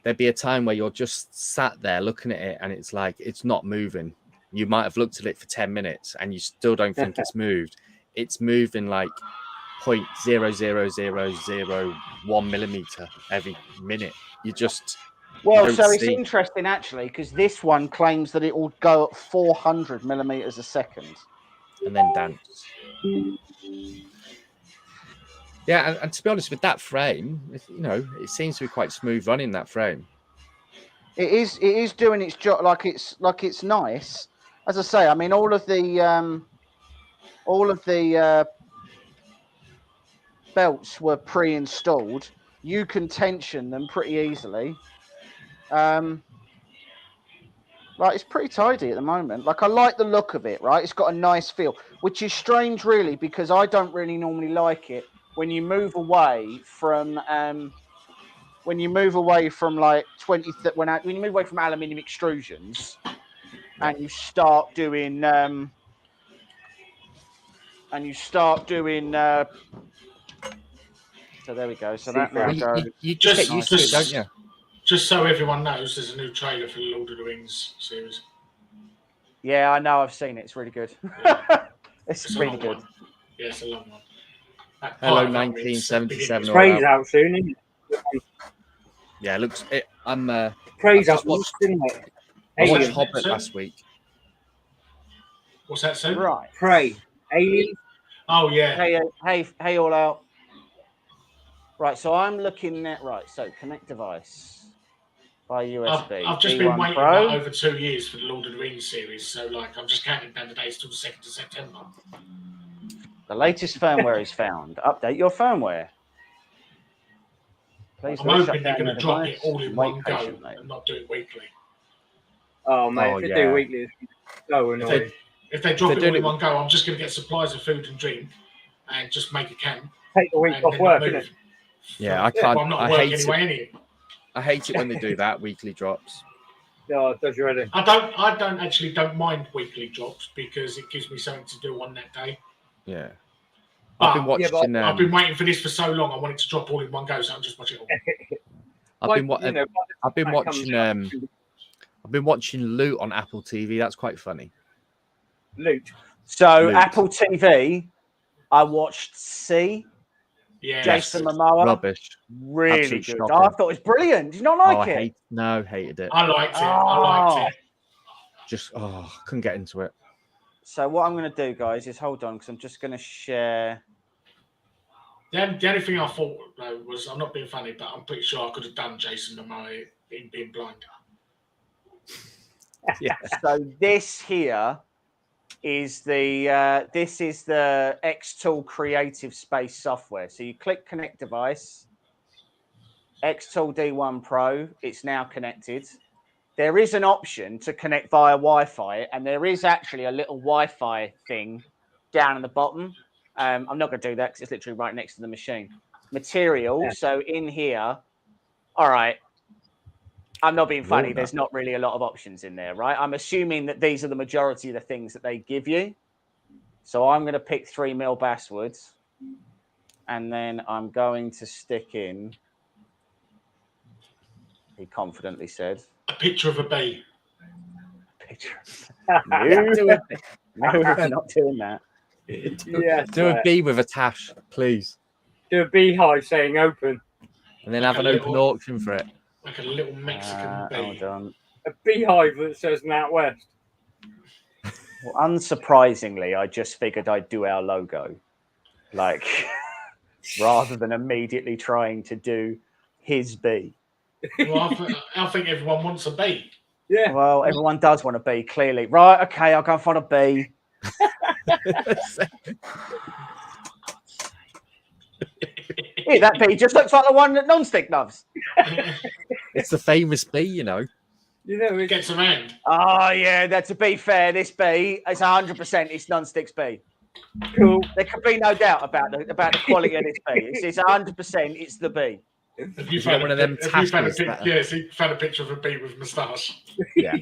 there'd be a time where you're just sat there looking at it and it's like it's not moving. You might have looked at it for 10 minutes and you still don't think it's moved. It's moving like 0.00001 millimeter every minute. You just Well, don't so it's see. interesting actually because this one claims that it will go at 400 millimeters a second. And then dance. Yeah, and to be honest, with that frame, it seems to be quite smooth running that frame. It is doing its job. Like it's nice. As I say, I mean, all of the belts were pre-installed. You can tension them pretty easily. Like it's pretty tidy at the moment. Like I like the look of it, right? It's got a nice feel, which is strange, really, because I don't really normally like it when you move away from like when you move away from aluminium extrusions, and you start doing so there we go. So that now goes. You just get used to it, don't you? Just so everyone knows, there's a new trailer for the Lord of the Rings series. Yeah, I know. I've seen it. It's really good. It's really good. Yeah, it's a long one. Hello, 1977. Praise out soon, isn't it? Yeah, it looks. I'm. Praise I've out, just isn't it? I watched Alien. Hobbit last week. What's that, Sue? Right. Prey. Alien. Oh yeah. Hey, all out. Right. So I'm looking at So connect device by USB. I've just been waiting like over 2 years for the Lord of the Rings series, so like I'm just counting down the days till the 2nd of September. The latest firmware is found. Update your firmware. Please I'm hoping they're going to drop it all in one go and not do it weekly. Oh mate, if they do weekly, it's so annoying. If they drop it all in one go, I'm just going to get supplies of food and drink and just make a camp. Take the week off work, innit? Yeah, I can't. Well, I'm not I working hate anyway, it. anyway. I hate it when they do that weekly drops. No, it does you ready. I don't mind weekly drops because it gives me something to do on that day. Yeah. But, I've been watching. I've been waiting for this for so long. I want it to drop all in one go, so I'll just watch it all. I've been watching Loot on Apple TV. That's quite funny. Loot. So Apple TV, I watched Jason Momoa. Rubbish. Really Absolute good. shocking. I thought it was brilliant. Did you not like it? Hated it. I liked it. Just couldn't get into it. So what I'm going to do, guys, is hold on because I'm just going to share. The only thing I thought though was, I'm not being funny, but I'm pretty sure I could have done Jason Momoa in being blind. Yeah. So this here is the xTool Creative Space software. So you click Connect Device, xTool D1 Pro. It's now connected. There is an option to connect via Wi-Fi, and there is actually a little Wi-Fi thing down at the bottom. I'm not going to do that because it's literally right next to the machine. material. Yeah. So in here, all right, I'm not being funny. Walnut. There's not really a lot of options in there, right? I'm assuming that these are the majority of the things that they give you. So I'm going to pick 3 mil basswood, and then I'm going to stick in, he confidently said, A picture of a bee. picture. Yeah, do a, No, we're not doing that. Yes, do a bee with a tash, please. do a beehive saying open. And then Like have a an open little- auction for it. Like a little Mexican bee. Hold on. A beehive that says NatWest. Well, unsurprisingly, I just figured I'd do our logo, like, rather than immediately trying to do his bee. Well, I think everyone wants a bee. Yeah. Well, everyone does want a bee, clearly. Right, okay, I'll go and find a bee. Hey, that bee just looks like the one that Non-Stick loves. It's the famous bee, you know. You know, It gets around. Oh, yeah, to be fair, this bee is 100% it's Non-Stick's bee. cool. There could be no doubt about the quality of this bee. It's 100% it's the bee. Have you Is that one of them have you found a tashes that- yes, he found a picture of a bee with moustache. Yeah.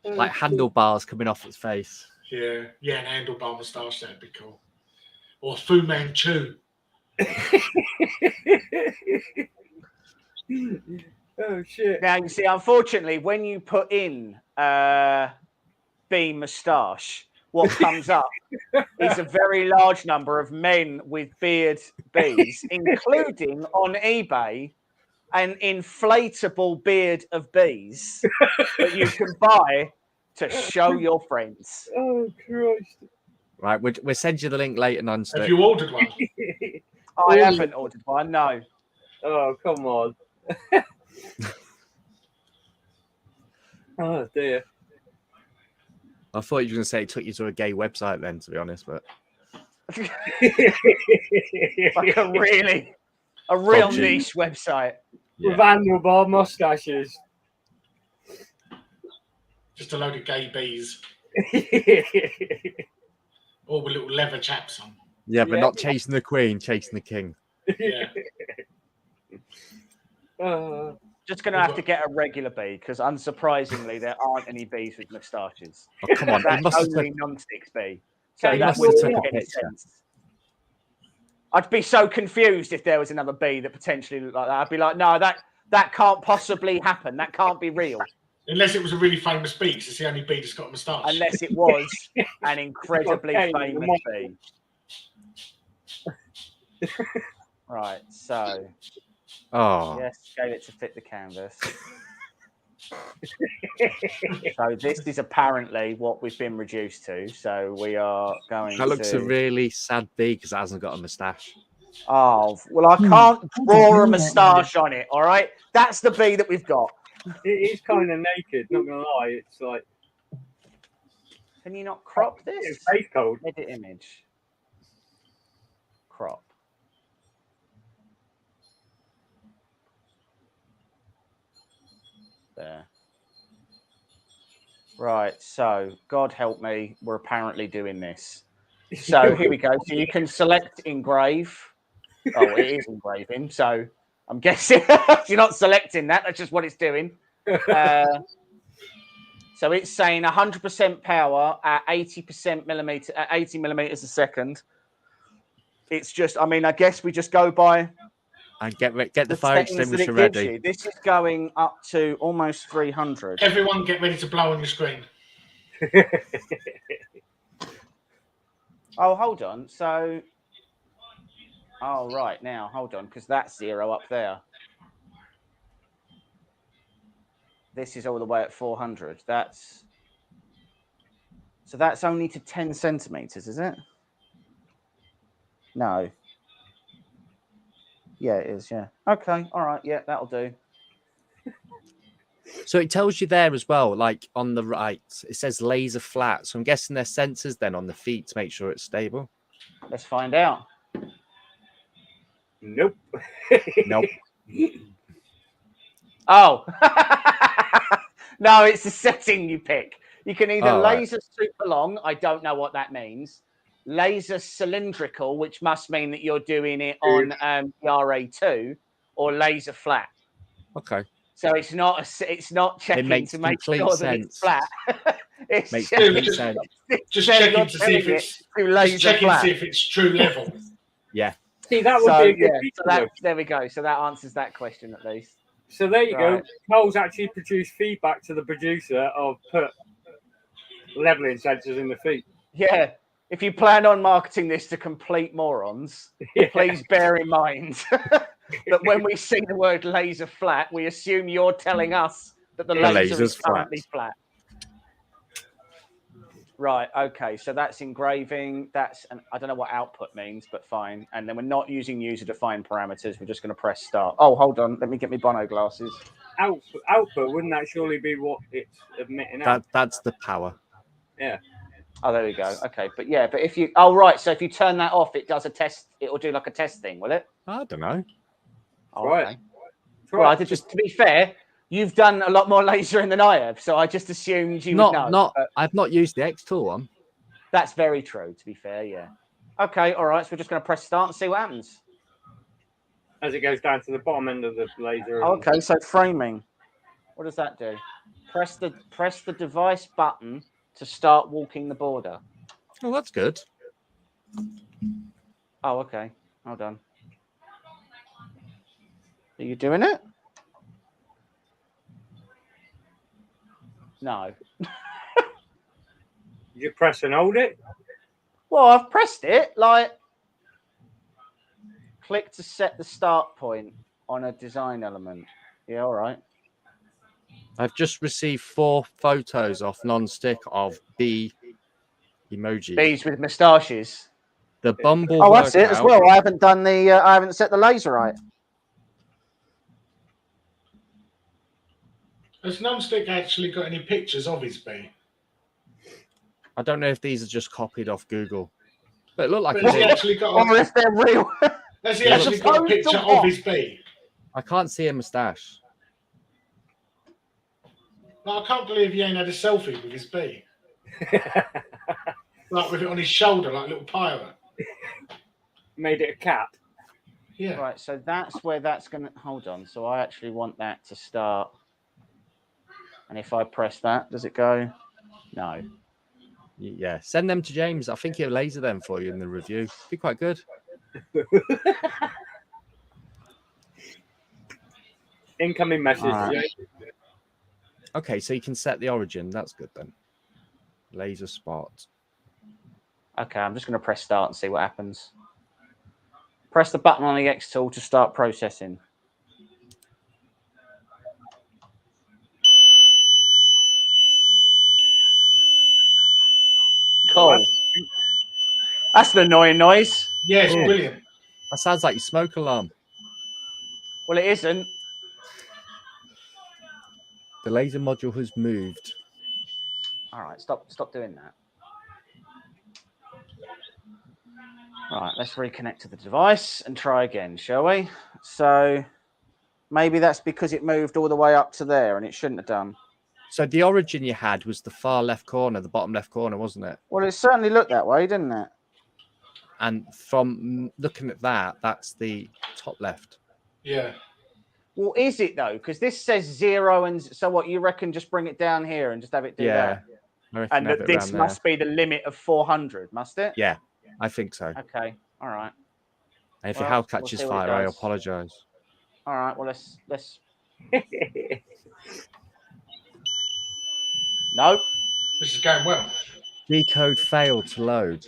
Like handlebars coming off its face. Yeah, an handlebar moustache, that'd be cool. Or Fu Manchu. Oh shit. Now, you see, unfortunately, when you put in bee moustache, what comes up is a very large number of men with beard bees, including on eBay an inflatable beard of bees that you can buy to show your friends. Oh Christ. Right, we'll send you the link later, Non-Stick. Have you ordered one? I haven't ordered one, no. Oh come on. Oh dear. I thought you were going to say it took you to a gay website then, to be honest, but Like a real Dodgy. niche website. With handlebar mustaches. Just a load of gay bees. All with little leather chaps on. yeah, but Yeah. not chasing the queen, chasing the king. Yeah. Just going to have to get a regular bee because, unsurprisingly, there aren't any bees with moustaches. Oh, come on, he That's must have only took, Non-Stick's bee. So He that must wouldn't have make took a any picture. sense. I'd be so confused if there was another bee that potentially looked like that. I'd be like, no, that can't possibly happen. That can't be real. Unless it was a really famous bee, 'cause it's the only bee that's got a moustache. Unless it was an incredibly Okay, famous bee. Right, so oh, yes, scale it to fit the canvas. So this is apparently what we've been reduced to. So we are going that looks to... a really sad bee because it hasn't got a moustache. Oh, well, I can't draw a moustache on it, all right? That's the bee that we've got. It is kind of naked, not gonna lie. It's like Can you not crop this? it's face cold. Edit image. Crop. There. Right, so God help me, we're apparently doing this. So here we go. So you can select engrave. Oh, it is engraving. So I'm guessing you're not selecting that. That's just what it's doing. So it's saying 100% power at 80% millimeter at 80 millimeters a second. It's just, I mean, I guess we just go by And get the the fire settings that extinguisher it gives ready. you. This is going up to almost 300. Everyone get ready to blow on your screen. Oh, hold on. So, oh, right. Now, hold on, because that's 0 up there. This is all the way at 400. So that's only to 10 centimeters, is it? No. Yeah, it is. Yeah. Okay. All right. Yeah, that'll do. So it tells you there as well, like on the right, it says laser flat. So I'm guessing there's sensors then on the feet to make sure it's stable. Let's find out. Nope. Nope. Oh. No, it's the setting you pick. You can either Oh, right. laser super long. I don't know what that means. laser cylindrical, which must mean that you're doing it on the RA2, or laser flat. Okay. So it's not checking makes to make complete sure that it's sense. flat. It's Makes checking- complete sense. Just Then checking you're to see if telling it's it to laser just checking to flat. see if it's true level. Yeah. See, that would So be a good yeah, feature, so that, though. there we go. So that answers that question at least. So there you Right. go. Cole's actually produced feedback to the producer of put leveling sensors in the feet. Yeah. If you plan on marketing this to complete morons, Yeah. please bear in mind that when we see the word laser flat, we assume you're telling us that the The laser laser's is currently flat. Right. Okay. So that's engraving. I don't know what output means, but fine. And then we're not using user-defined parameters. We're just going to press start. Oh, hold on. Let me get my Bono glasses. Output, wouldn't that surely be what it's emitting out? That's the power. Yeah. Oh, there we go. Okay. But yeah, but if you, oh, right. So if you turn that off, it does a test. It will do like a test thing, will it? I don't know. Oh, Right. okay. Well, I did just, to be fair, you've done a lot more lasering than I have. So I just assumed you would know. But I've not used the xTool one. that's very true, to be fair. Yeah. Okay. All right. So we're just going to press start and see what happens. As it goes down to the bottom end of the laser. Oh, okay, so framing. What does that do? Press the device button to start walking the border. Oh, that's good. Oh, okay. Hold on. Are you doing it? No. You press and hold it. Well, I've pressed it. Like, click to set the start point on a design element. Yeah, all right. I've just received 4 photos off non-stick of bee emoji. Bees with moustaches. The Bumble. Oh, that's it as workout- well. I haven't done the. I haven't set the laser right. Has Nonstick actually got any pictures of his bee? I don't know if these are just copied off Google, but it looked like But it has he did. actually got Or if they're real. has he actually got a Opposed to picture what? of his bee? I can't see a moustache. No, I can't believe he ain't had a selfie with his bee. Like with it on his shoulder, like a little pirate. Made it a cat. Yeah. Right, so that's where that's going to... Hold on. So I actually want that to start. And if I press that, does it go? No. Yeah, send them to James. I think he'll laser them for you in the review. Be quite good. Incoming message. Alright. Okay, so you can set the origin. That's good then. Laser spot. Okay, I'm just going to press start and see what happens. Press the button on the xTool to start processing. Cool. That's an annoying noise. Yeah, it's brilliant. That sounds like your smoke alarm. Well, it isn't. The laser module has moved. All right, stop doing that. Right, let's reconnect to the device and try again, shall we? So maybe that's because it moved all the way up to there and it shouldn't have done. So the origin you had was the far left corner, the bottom left corner, wasn't it? Well, it certainly looked that way, didn't it? And from looking at that, that's the top left. Yeah. Well, is it though? Because this says 0 and so what? You reckon just bring it down here and just have it do that? I reckon And have that it this around must be the limit of 400, must it? there. Yeah, I think so. Okay. All right. And if Well, your house we'll catches see what it fire, I does. apologise. All right. Well, let's. No. This is going well. Decode failed to load.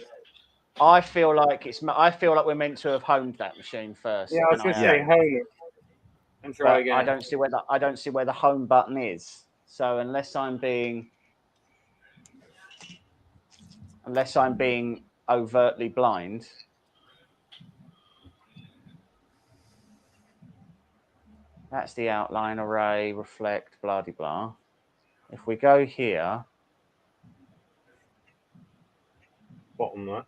I feel like we're meant to have honed that machine first. Yeah, I was and going to say home it and try but again. I don't see where the home button is. So unless I'm being overtly blind. That's the outline, array, reflect, blah de blah. If we go here, Bottom right.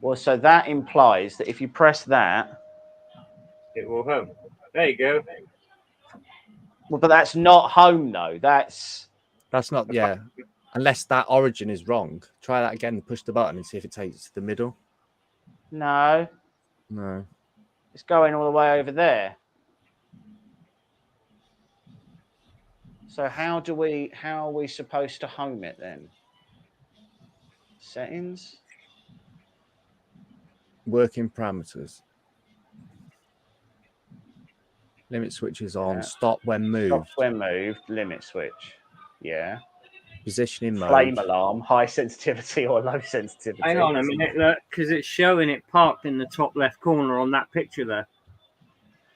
well, so that implies that if you press that, It will home. There you go. well, but that's not home though. That's That's not, yeah. Unless that origin is wrong. Try that again. Push the button and see if it takes you to the middle. No, No. it's going all the way over there. So how are we supposed to home it then? Settings. Working parameters. Limit switches on. Yeah. Stop when moved. Stop when moved. Limit switch. Yeah. Positioning mode. Flame alarm. High sensitivity or low sensitivity. Hang on a minute, look, because it's showing it parked in the top left corner on that picture there.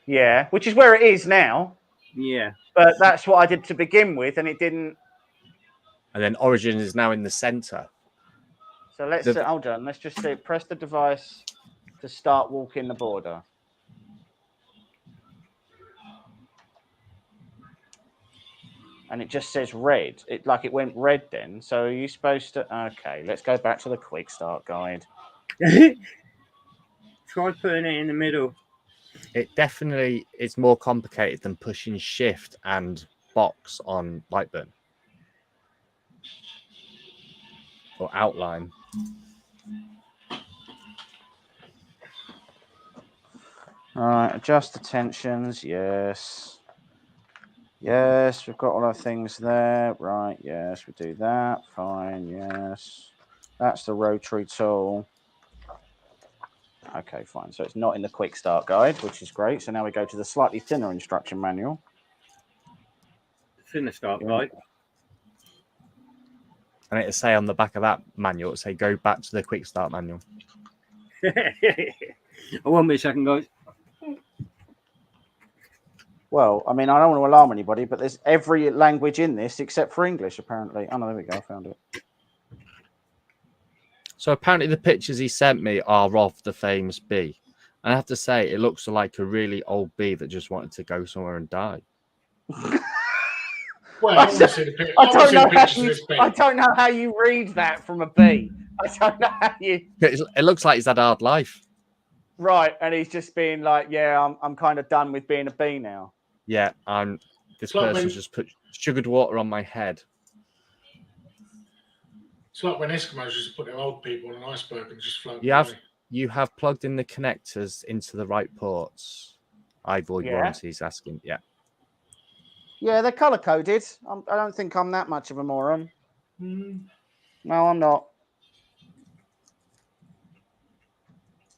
Yeah, which is where it is now. Yeah. But that's what I did to begin with, and it didn't. And then origin is now in the center. So let's hold on. Let's just say press the device to start walking the border. And it just says red. It went red then. So are you supposed to? Okay, let's go back to the quick start guide. Try putting it in the middle. It definitely is more complicated than pushing shift and box on light button or outline. All right, adjust the tensions. Yes. Yes, we've got all our things there. Right, yes, we do that. Fine, yes. That's the rotary tool. Okay, fine. So it's not in the quick start guide, which is great. So now we go to the slightly thinner instruction manual. Thinner start guide. And it'll say on the back of that manual, it'll say go back to the quick start manual. One minute, second, guys. Well, I mean, I don't want to alarm anybody, but there's every language in this except for English, apparently. Oh, no, there we go. I found it. So apparently the pictures he sent me are of the famous bee. And I have to say, it looks like a really old bee that just wanted to go somewhere and die. Well, I don't know how you read that from a bee. I don't know how you... It looks like he's had a hard life. Right, and he's just being like, yeah, I'm kind of done with being a bee now. Yeah, this person just put sugared water on my head. It's like when Eskimos used to put their old people on an iceberg and just float. You have plugged in the connectors into the right ports. I void warranties asking. Yeah. Yeah, they're color coded. I don't think I'm that much of a moron. Mm. No, I'm not.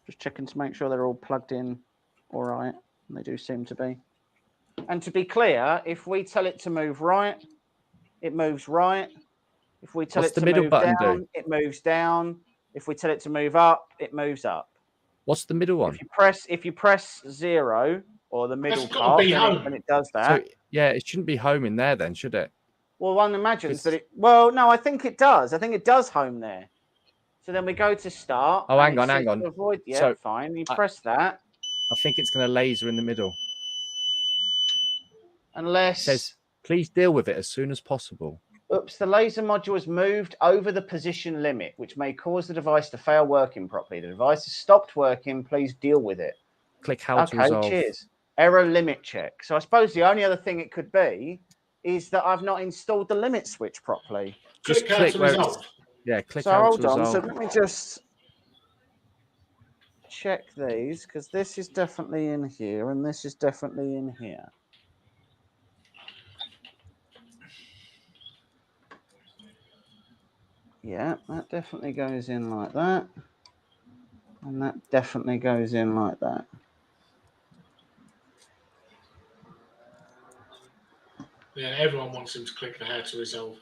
Just checking to make sure they're all plugged in all right. And they do seem to be. And to be clear, if we tell it to move right, it moves right. If we tell it to move down, it moves down. If we tell it to move up, it moves up. What's the middle one? If you press 0 or the middle part, when it does that. So, yeah, it shouldn't be home in there then, should it? Well, one imagines that it... Well, no, I think it does. I think it does home there. So then we go to start. Oh, hang on. Yeah, so, fine. You press that. I think it's going to laser in the middle. Unless... It says, please deal with it as soon as possible. Oops, the laser module has moved over the position limit, which may cause the device to fail working properly. The device has stopped working. Please deal with it. Click how to resolve. Okay, cheers. Error limit check. So I suppose the only other thing it could be is that I've not installed the limit switch properly. Just click where it's... Yeah, click how to resolve. So hold on. So let me just check these, because this is definitely in here and this is definitely in here. Yeah, that definitely goes in like that. And that definitely goes in like that. Yeah, everyone wants him to click the how to resolve.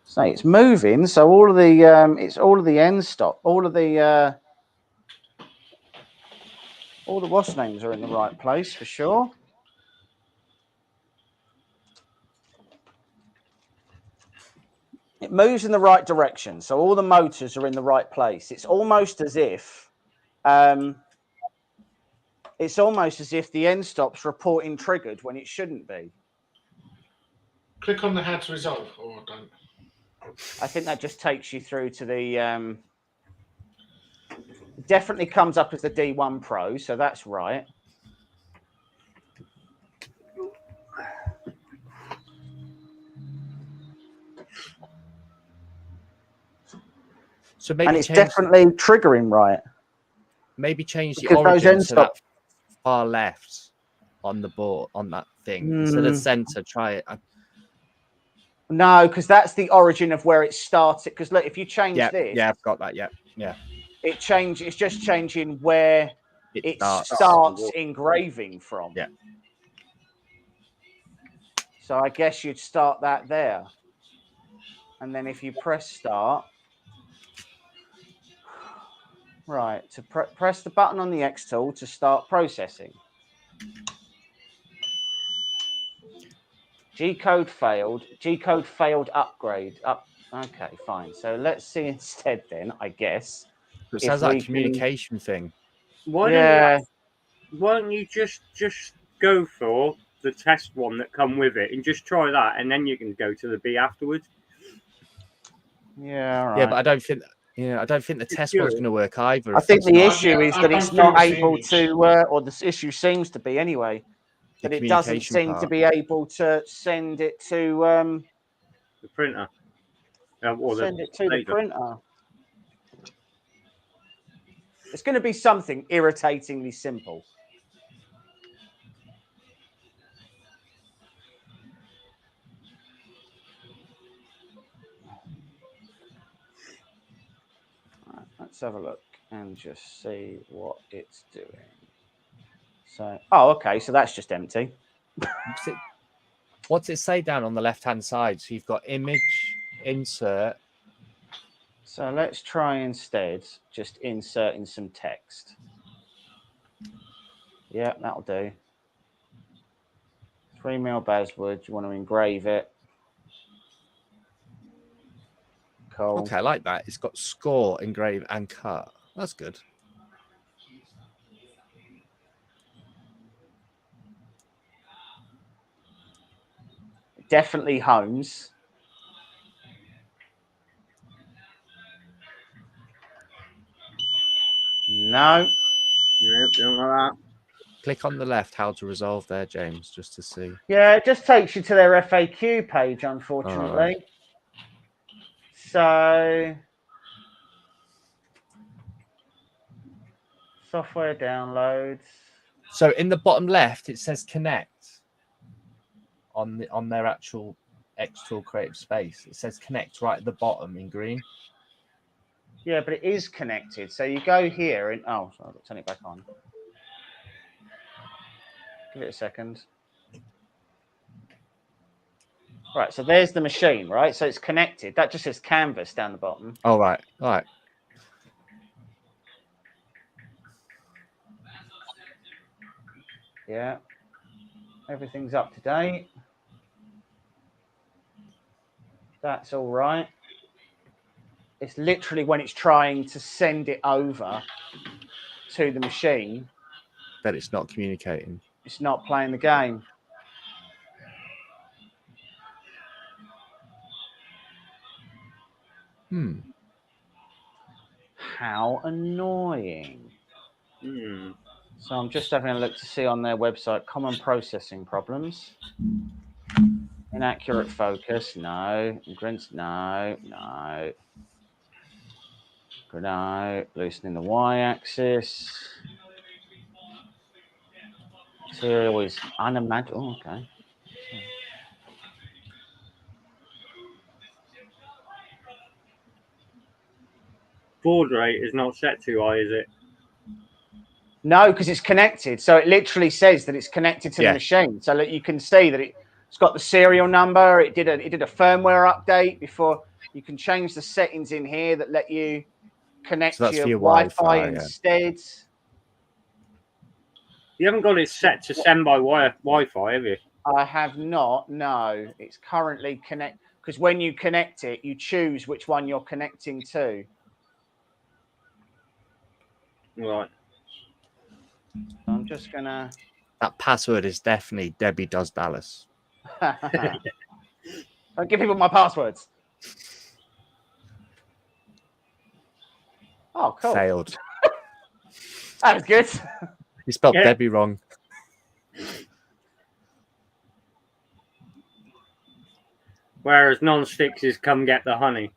So it's moving. So all of the it's all of the end stop, all the wash names are in the right place for sure. It moves in the right direction, so all the motors are in the right place. It's almost as if the end stop's reporting triggered when it shouldn't be. Click on the how to resolve, or don't. I think that just takes you through to the definitely comes up as the D1 Pro, so that's right. So maybe and it's change, definitely triggering right. maybe change the Because those origin end to that stop- far left on the board, on that thing. Instead of center, try it. No, because that's the origin of where it started. Because look, if you change this, Yeah, I've got that. Yeah. it's just changing where it starts. starts engraving from. Yeah. So I guess you'd start that there. And then if you press start, right, to press the button on the xTool to start processing. G-code failed. G-code failed upgrade. Okay, fine. So let's see instead then, I guess. It if sounds like we a communication thing. Why don't you just go for the test one that come with it and just try that, and then you can go to the B afterwards. Yeah, all right. Yeah, but I don't think the test one's going to work either. I think the not- issue is I that don't it's think not it's the able image. to, or the issue seems to be anyway, that it doesn't communication seem to part. be able to send it to The printer. Or send it to the laser. printer. It's going to be something irritatingly simple. Right, let's have a look and just see what it's doing. So, oh, okay, so that's just empty. What's it say down on the left-hand side? So you've got image, insert. So let's try instead just inserting some text. Yeah, that'll do. 3 mil basswood. You want to engrave it. Cool. Okay, I like that. It's got score, engrave, and cut. That's good. Definitely homes. No. Yep, don't like that. Click on the left, how to resolve there, James, just to see. Yeah, it just takes you to their FAQ page, unfortunately. Oh, right. So, software downloads. So in the bottom left, it says connect on their actual xTool creative space. It says connect right at the bottom in green. Yeah, but it is connected. So you go here and oh, sorry, I'll turn it back on. Give it a second. Right, so there's the machine, right? So it's connected. That just says canvas down the bottom. Oh, right. All right. Yeah. Everything's up to date. That's all right. It's literally when it's trying to send it over to the machine That it's not communicating. it's not playing the game. How annoying. So I'm just having a look to see on their website, common processing problems. Inaccurate focus, no. Grins, no. No. Loosening the y-axis. Material is unimaginable. Oh, okay. Board rate is not set too high, is it? No, because it's connected. So it literally says that it's connected to the machine. So that you can see that it's got the serial number. It did a firmware update before. You can change the settings in here that let you connect So to your your Wi-Fi instead. You haven't got it set to send by Wi-Fi, have you? I have not. No, it's currently connect because when you connect it, you choose which one you're connecting to. Right. I'm just gonna. That password is definitely Debbie Does Dallas. Don't give people my passwords. Oh, cool. Failed. That was good. You spelled Debbie wrong. Whereas non-sticks is come get the honey.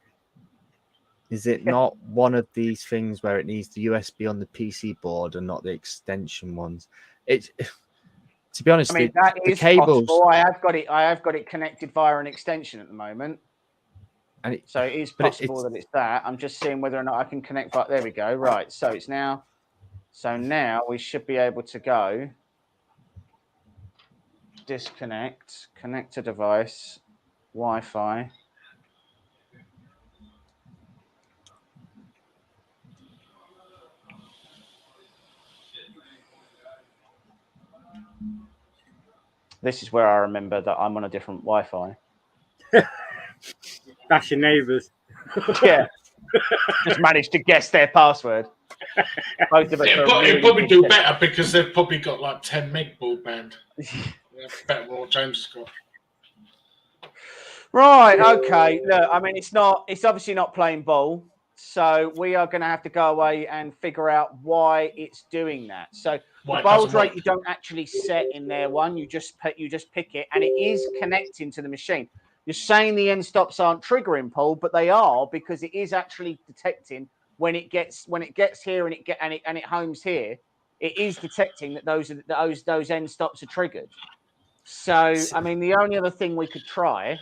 Is it not one of these things where it needs the USB on the PC board and not the extension ones? It's to be honest, I mean, the cables. possible. I have got it connected via an extension at the moment. And so it is possible that it's that. I'm just seeing whether or not I can connect. There we go. Right. So it's now. So now we should be able to go. Disconnect. Connect to device. Wi-Fi. This is where I remember that I'm on a different Wi-Fi. That's your neighbours. Yeah. Just managed to guess their password. Both of us it'd probably do better because they've probably got like 10 meg broadband. Better than what James has got. Right. Okay. Look, I mean, it's obviously not playing ball. So we are going to have to go away and figure out why it's doing that. So the baud rate you don't actually set in there one. You just pick it, and it is connecting to the machine. You're saying the end stops aren't triggering, Paul, but they are, because it is actually detecting when it gets here and it homes here. It is detecting that those end stops are triggered. So I mean, the only other thing we could try,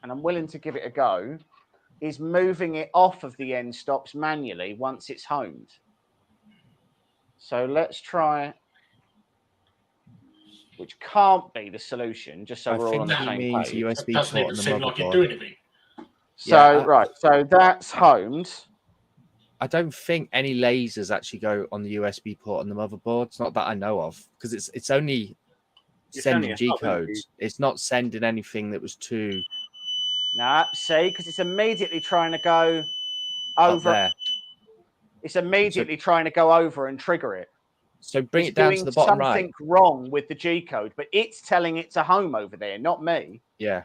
and I'm willing to give it a go, is moving it off of the end stops manually once it's homed. So let's try, which can't be the solution, just so we're all on the same page. USB doesn't even seem like it do anything. So, right, so that's homed. I don't think any lasers actually go on the USB port on the motherboards, not that I know of, because it's only sending G codes. It's not sending anything that was too... Nah, see, because it's immediately trying to go over. There. It's immediately trying to go over and trigger it. So bring it down to the bottom right. Something wrong with the G code, but it's telling it to home over there, not me. Yeah.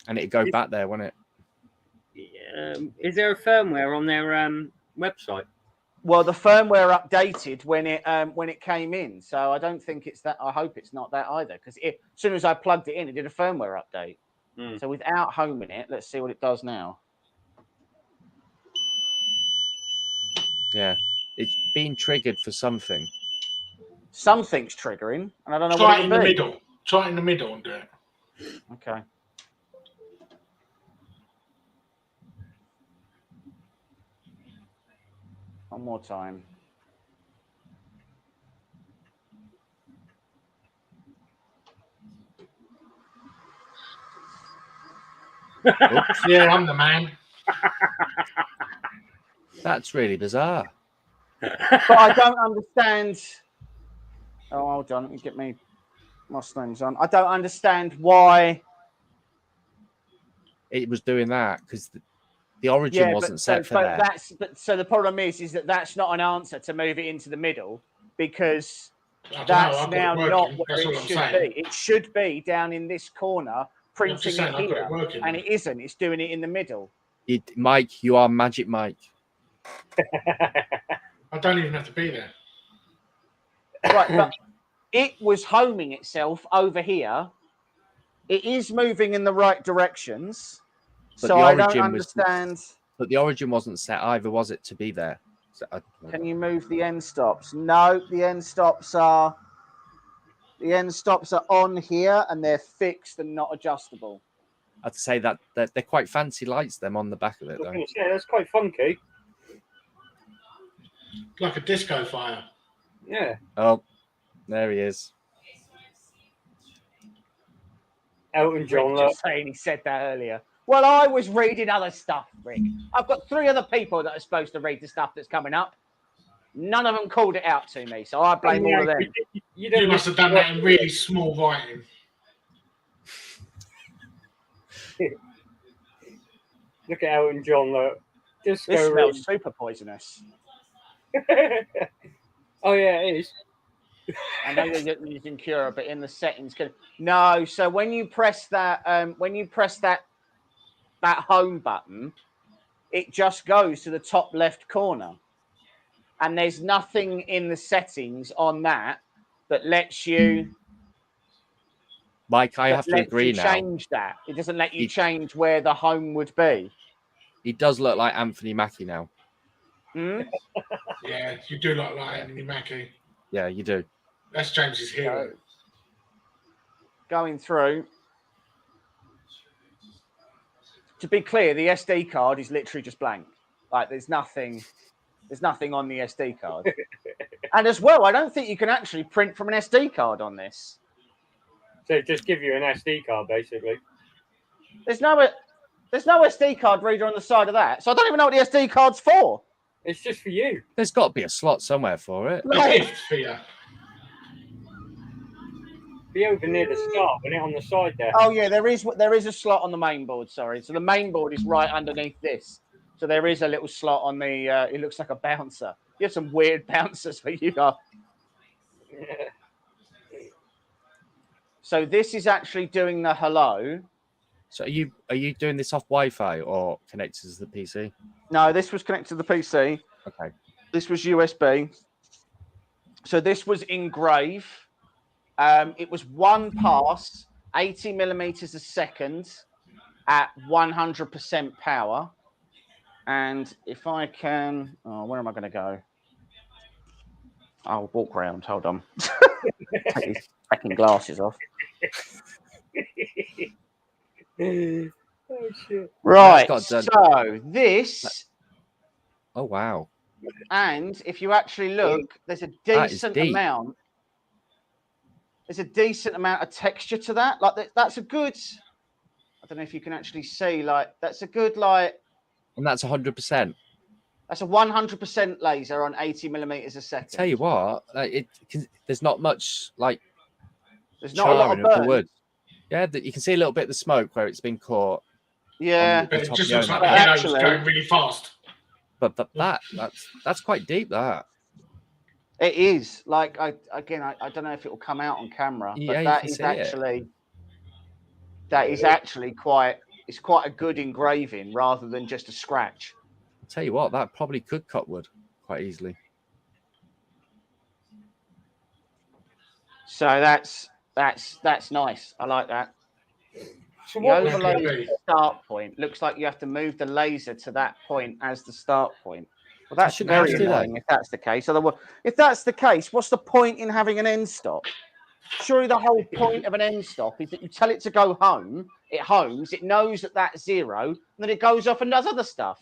And it'd go back there, wouldn't it? Is there a firmware on their website? Well, the firmware updated when it came in, so I don't think it's that. I hope it's not that either, because as soon as I plugged it in, it did a firmware update. So without homing it, let's see what it does now. Yeah, it's being triggered for something. Something's triggering, and I don't know Try what it in the middle. Try it in the middle and do it. Okay. One more time. Oops, yeah, I'm the man. That's really bizarre. But I don't understand. Oh, hold on. Let me get my Muslims on. I don't understand why it was doing that, because the origin wasn't set for that. So the problem is that that's not an answer to move it into the middle, because that's now not where it should be. It should be down in this corner, printing it here, and it isn't. It's doing it in the middle. Mike, you are Magic Mike. I don't even have to be there. Right, but it was homing itself over here. It is moving in the right directions. But so I don't understand. But the origin wasn't set either, was it, to be there? So can you move the end stops? No, the end stops are on here, and they're fixed and not adjustable. I'd say that they're quite fancy lights, them on the back of it, though. Yeah, that's quite funky. Like a disco fire. Yeah. Oh, there he is. Elton John. Just saying he said that earlier. Well, I was reading other stuff, Rick. I've got 3 other people that are supposed to read the stuff that's coming up. None of them called it out to me, so I blame all of them. You must have done that in really small writing. Look at Elton John, look. This smells super poisonous. Oh, yeah, it is. I know you're using Cura, but in the settings, no. So when you press that, that home button, it just goes to the top left corner, and there's nothing in the settings on that lets you. Mike, I have to agree now. Change that. It doesn't let you change where the home would be. He does look like Anthony Mackie now. Hmm? Yeah, you do look like Anthony Mackie. Yeah, you do. That's James's hero. Going through. To be clear, the SD card is literally just blank. Like there's nothing on the SD card. And as well, I don't think you can actually print from an SD card on this. So just give you an SD card, basically. There's no SD card reader on the side of that. So I don't even know what the SD card's for. It's just for you. There's got to be a slot somewhere for it. A gift for you. Be over near the start, when it on the side there. Oh yeah, there is a slot on the main board. Sorry, so the main board is right underneath this. So there is a little slot on the. It looks like a bouncer. You have some weird bouncers for you. Yeah. So this is actually doing the hello. So are you doing this off Wi-Fi or connected to the PC? No, this was connected to the PC. Okay. This was USB. So this was engrave. It was one pass, 80 millimeters a second at 100% power. And if I can, where am I going to go? I'll walk around. Hold on. Take these fucking glasses off. Oh shit! Right. So this. Oh wow! And if you actually look, there's a decent amount. There's a decent amount of texture to that. Like that's a good. I don't know if you can actually see. Like that's a good like. And that's 100%. That's a 100% laser on 80 millimeters a second. Tell you what, there's not much like. There's not a lot of burn. The wood. Yeah, you can see a little bit of the smoke where it's been caught. Yeah, but it just looks like the it's going really fast. But that's quite deep. That it is. Like I don't know if it will come out on camera, but yeah, that is actually quite. It's quite a good engraving rather than just a scratch. I'll tell you what, that probably could cut wood quite easily. So that's nice. I like that. So the overlay start point looks like you have to move the laser to that point as the start point. Well, that's very annoying if that's the case. Otherwise, if that's the case, what's the point in having an end stop? Surely the whole point of an end stop is that you tell it to go home, it homes, it knows that that's 0, and then it goes off and does other stuff.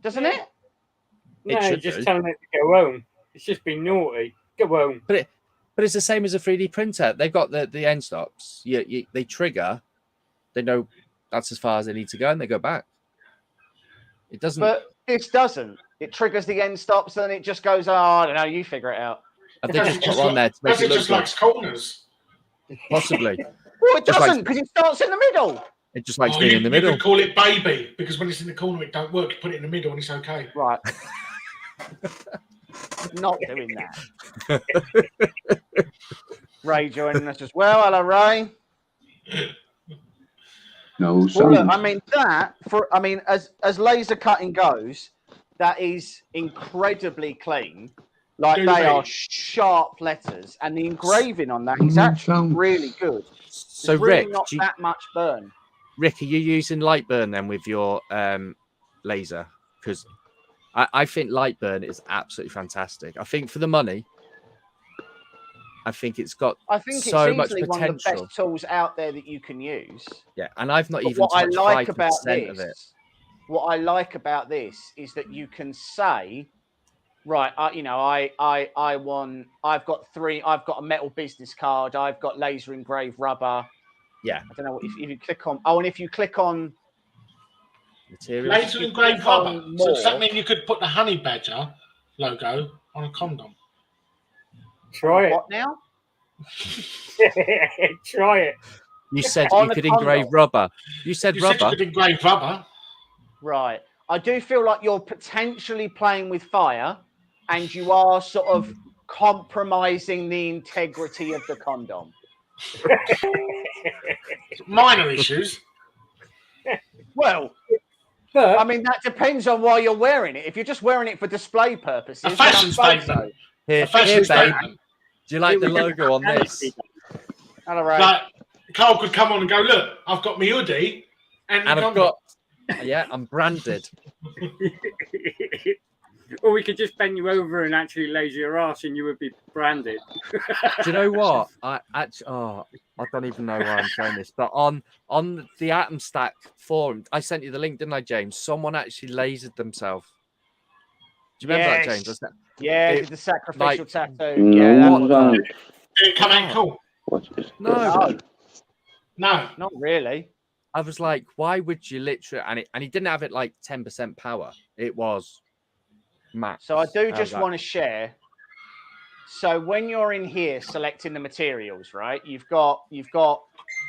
Doesn't it? No, just telling it to go home. It's just been naughty. Go home. But it's the same as a 3D printer. They've got the end stops. They trigger. They know that's as far as they need to go, and they go back. It doesn't. But this doesn't. It triggers the end stops, and then it just goes, I don't know, you figure it out. I think it's just on there to make it look just likes corners. Possibly. Well, it doesn't, because it starts in the middle. It just likes being in the middle. You could call it baby, because when it's in the corner, it don't work. You put it in the middle, and it's okay. Right. Not doing that. Ray joining us as well. Hello, Ray. No, well, look, I mean, as laser cutting goes, that is incredibly clean. Like they are sharp letters, and the engraving on that is actually really good. So There's really Rick, not that much burn. Rick, are you using light burn then with your laser? Because I think light burn is absolutely fantastic. I think for the money, I think it's got so much potential. One of the best tools out there that you can use. Yeah, and I've not even touched 5% of it. What I like about this is that you can say, right, I've got a metal business card, I've got laser engraved rubber. Yeah. I don't know if you click on, and if you click on material, laser engraved rubber. So does that mean you could put the honey badger logo on a condom? Try it. What now? Try it. You said you could engrave rubber. You said rubber. You could engrave rubber. Right. I do feel like you're potentially playing with fire, and you are sort of compromising the integrity of the condom. Minor issues. Well, I mean, that depends on why you're wearing it. If you're just wearing it for display purposes, a fashion statement. Here, babe. Do you like the logo on this? All right. Like, Carl could come on and go, look, I've got my hoodie, And I've got, I'm branded. Or we could just bend you over and actually laser your arse, and you would be branded. Do you know what? I don't even know why I'm saying this, but on the Atom Stack forum, I sent you the link, didn't I, James? Someone actually lasered themselves. Do you remember that, James? Yeah, It- did the sacrificial like- tattoo. No, Yeah, that was no. did it come out cool? What is No. this? No. not really. I was like, why would you literally? And he didn't have it like 10% power. It was max. So I do was just like, want to share. So when you're in here selecting the materials, right? You've got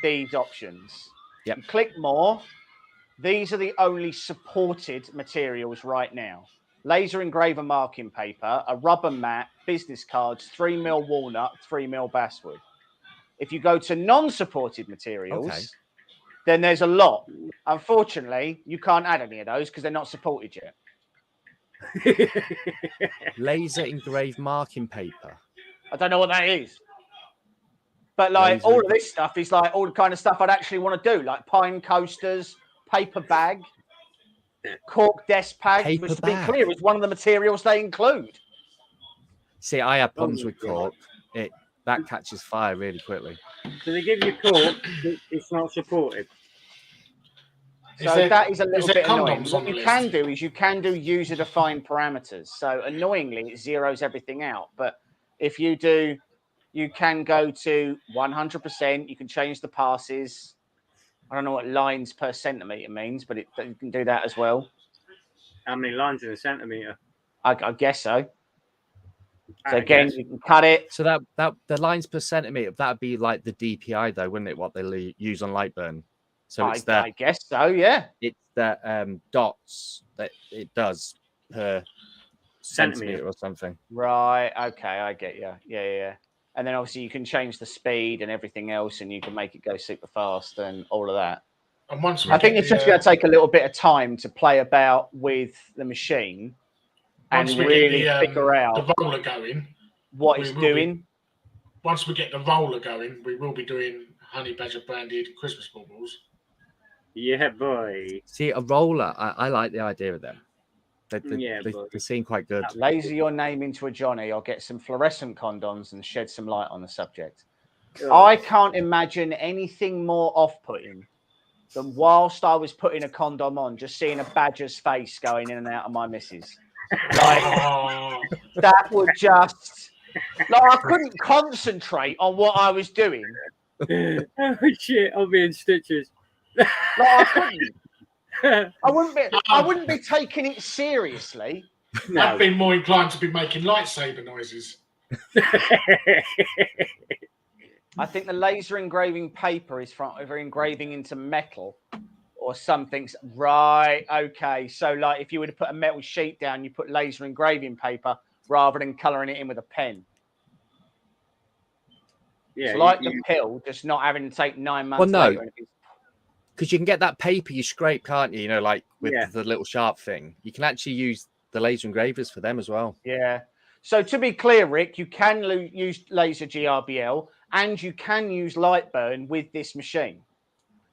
these options. Yep. You click more. These are the only supported materials right now. Laser engraver marking paper, a rubber mat, business cards, 3mm walnut, 3mm basswood. If you go to non-supported materials, Okay. then there's a lot. Unfortunately, you can't add any of those because they're not supported yet. laser engraved marking paper. I don't know what that is. But like Laser all of this stuff is like all the kind of stuff I'd actually want to do, like pine coasters, paper bag, cork desk pad, Paper which to be bag. clear is one of the materials they include. See, I have problems Oh, with God. cork. That catches fire really quickly. So they give you cork, it's not supported. So there- that is a is little there bit annoying. condoms What on the you list? can do is you can do user-defined parameters. So annoyingly, it zeroes everything out. But if you do, you can go to 100%. You can change the passes. I don't know what lines per centimeter means, but you can do that as well. How many lines in a centimeter? I guess so. So I again, guess. you can cut it. So that the lines per centimeter, that'd be like the DPI though, wouldn't it? What they use on Lightburn. So it's I guess so. Yeah. it's the dots that it does per centimeter or something. Right. Okay. I get you. Yeah. And then obviously you can change the speed and everything else, and you can make it go super fast and all of that. And once we I think get it's just going to take a little bit of time to play about with the machine and once we really get figure out the roller going, what we it's will be- doing. once we get the roller going, we will be doing honey badger branded Christmas baubles. Yeah, boy. See, a roller, I like the idea of them. Yeah, they but- seem quite good. Laser your name into a Johnny. I'll get some fluorescent condoms and shed some light on the subject. Oh. I can't imagine anything more off-putting than whilst I was putting a condom on, just seeing a badger's face going in and out of my missus. Like, Oh, that would just... Like, I couldn't concentrate on what I was doing. Oh shit! I'll be in stitches. Like, I couldn't. I wouldn't be taking it seriously. I've been more inclined to be making lightsaber noises. I think the laser engraving paper is from either engraving into metal or something. Right. Okay. So, like, if you were to put a metal sheet down, you put laser engraving paper rather than colouring it in with a pen. Yeah, So, like the pill, just not having to take 9 months Well, no. later. Because you can get that paper you scrape, can't you? You know, like with Yeah. the little sharp thing. You can actually use the laser engravers for them as well. Yeah. So to be clear, Rick, you can use laser GRBL and you can use Lightburn with this machine.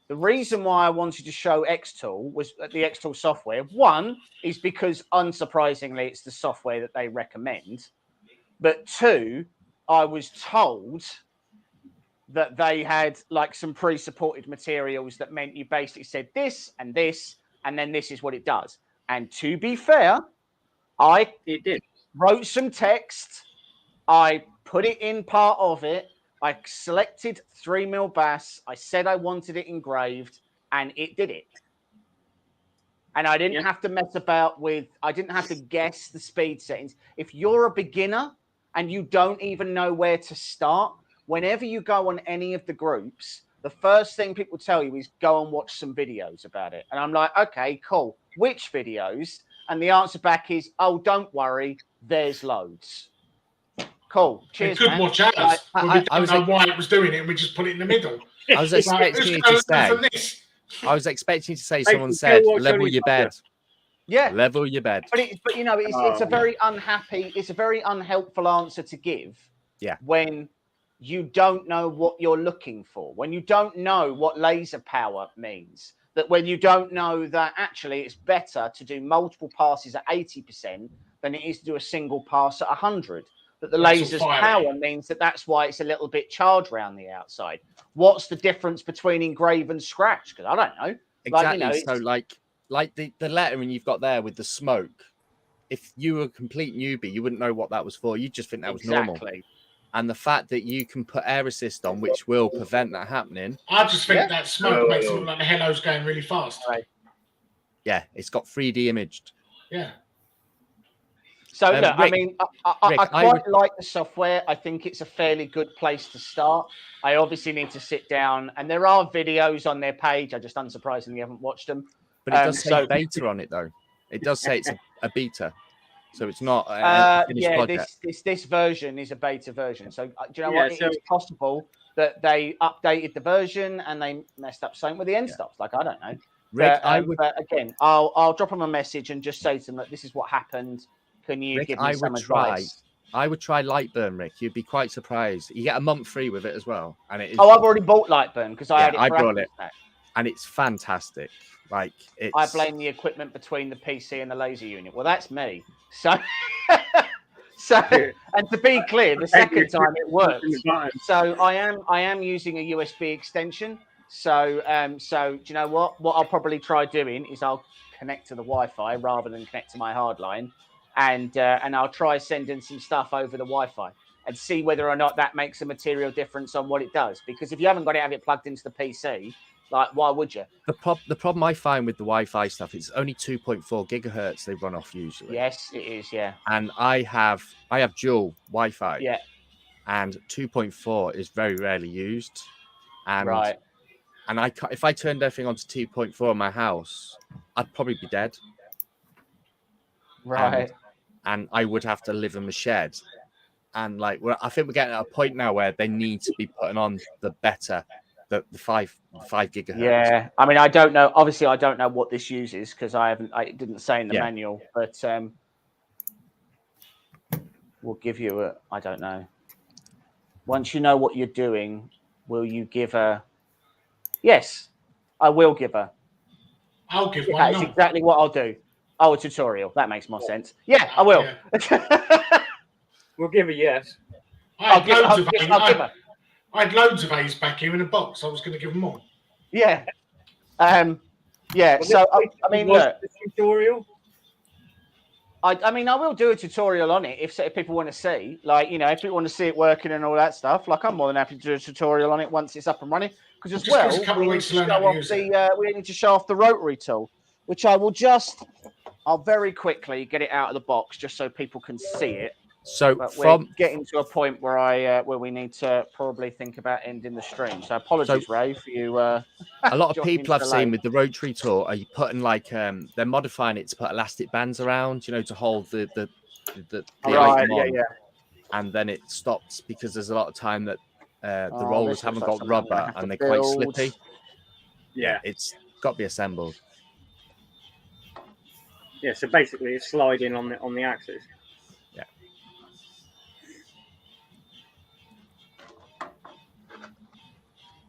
The reason why I wanted to show xTool was the xTool software. One is because, unsurprisingly, it's the software that they recommend. But two, I was told that they had like some pre-supported materials that meant you basically said this, and then this is what it does. And to be fair, It did. wrote some text. I put it in part of it. I selected 3mm bass. I said I wanted it engraved, and it did it. And I didn't have to mess about with, I didn't have to guess the speed settings. If you're a beginner and you don't even know where to start, whenever you go on any of the groups, the first thing people tell you is go and watch some videos about it. And I'm like, okay, cool. Which videos? And the answer back is, oh, don't worry, there's loads. Cool. Cheers, Good man. watch out. I We was don't know why it was doing it, and we just put it in the middle. I was It's like, expecting you who's to gonna say. learn from this? I was expecting to say. Hey, Someone you said, still watch "Level Honey your Badger? bed." Yeah. Level your bed. But you know, it's a very unhappy, it's a very unhelpful answer to give. Yeah. When you don't know what you're looking for, when you don't know what laser power means. that when you don't know that actually it's better to do multiple passes at 80% than it is to do a single pass at 100. That the That's all laser's fiery. power means that's why it's a little bit charged around the outside. What's the difference between engrave and scratch? Because I don't know. Exactly. So like the lettering you've got there with the smoke, if you were a complete newbie, you wouldn't know what that was for. You'd just think that was normal. And the fact that you can put air assist on, which will prevent that happening. I just think that smoke makes it look like the hello's going really fast. Right. Yeah, it's got 3D imaged. Yeah. So look, Rick, I mean, I quite like the software. I think it's a fairly good place to start. I obviously need to sit down, and there are videos on their page. I just unsurprisingly haven't watched them. But it does say beta on it, though. It does say it's a beta. So it's not a finished project. This version is a beta version. So do you know what? It's possible that they updated the version and they messed up something with the end stops. Like, I don't know. Rick, but again, I'll drop them a message and just say to them that this is what happened. Can you give me some advice? I would try Lightburn, Rick. You'd be quite surprised. You get a month free with it as well. And it is. Oh, I've already bought Lightburn because I had it. I brought it, and it's fantastic. Like, I blame the equipment between the PC and the laser unit. Well, that's me. So, and to be clear, the second time it worked. So I am using a USB extension. So do you know what? What I'll probably try doing is I'll connect to the Wi-Fi rather than connect to my hardline, and I'll try sending some stuff over the Wi-Fi and see whether or not that makes a material difference on what it does. Because if you haven't got to have it plugged into the PC, like, why would you? The problem I find with the Wi-Fi stuff is only 2.4 gigahertz they run off usually. Yes, it is. Yeah. And I have dual Wi-Fi. Yeah. And 2.4 is very rarely used. And right. And if I turned everything onto 2.4 in my house, I'd probably be dead. Right. And I would have to live in a shed. And like, I think we're getting at a point now where they need to be putting on the 5 gigahertz. Yeah, I mean, I don't know. Obviously, I don't know what this uses because it didn't say in the manual. But we'll give you I don't know. Once you know what you're doing, will you give her? Yes, I will give her. I'll give one. That's exactly what I'll do. Oh, a tutorial. That makes more sense. Yeah, I will. Yeah. We'll give a yes. I'll give her. I had loads of A's back here in a box. I was going to give them all. Yeah. Yeah. So I mean, look. The tutorial. I mean, I will do a tutorial on it if people want to see, like, you know, if people want to see it working and all that stuff. Like, I'm more than happy to do a tutorial on it once it's up and running. Because as well, a couple of weeks to learn how to use it. We need to show off the rotary tool, which I'll very quickly get it out of the box just so people can see it. So but we're getting to a point where we need to probably think about ending the stream. So apologies, Ray, for you. A lot of people I've seen with the rotary tool are you putting like they're modifying it to put elastic bands around, you know, to hold the right, item on, and then it stops because there's a lot of time that the rollers haven't got rubber and they're quite slippy. Yeah, it's got to be assembled. Yeah, so basically it's sliding on the axis.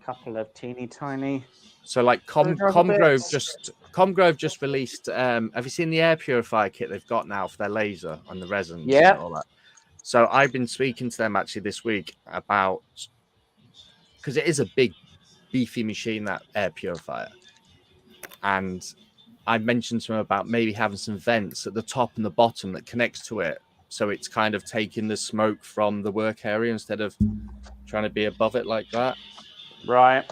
Couple of teeny tiny. So like Comgrove just released. Have you seen the air purifier kit they've got now for their laser and the resins? Yeah. And all that. So I've been speaking to them actually this week about, because it is a big, beefy machine, that air purifier, and I mentioned to them about maybe having some vents at the top and the bottom that connects to it, so it's kind of taking the smoke from the work area instead of trying to be above it like that. Right.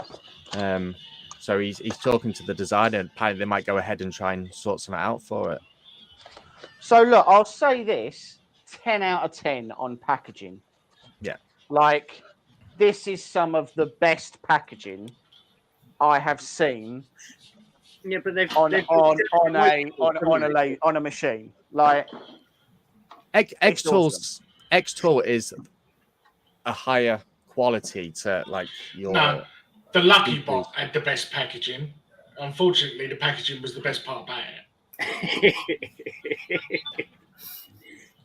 So he's talking to the designer, and apparently they might go ahead and try and sort something out for it. So look, I'll say this: 10 out of 10 on packaging. Yeah. Like, this is some of the best packaging I have seen. Yeah, but they've on a machine. Like, xTool is a higher quality to like your. No, the Lucky Bot had the best packaging. Unfortunately, the packaging was the best part about it.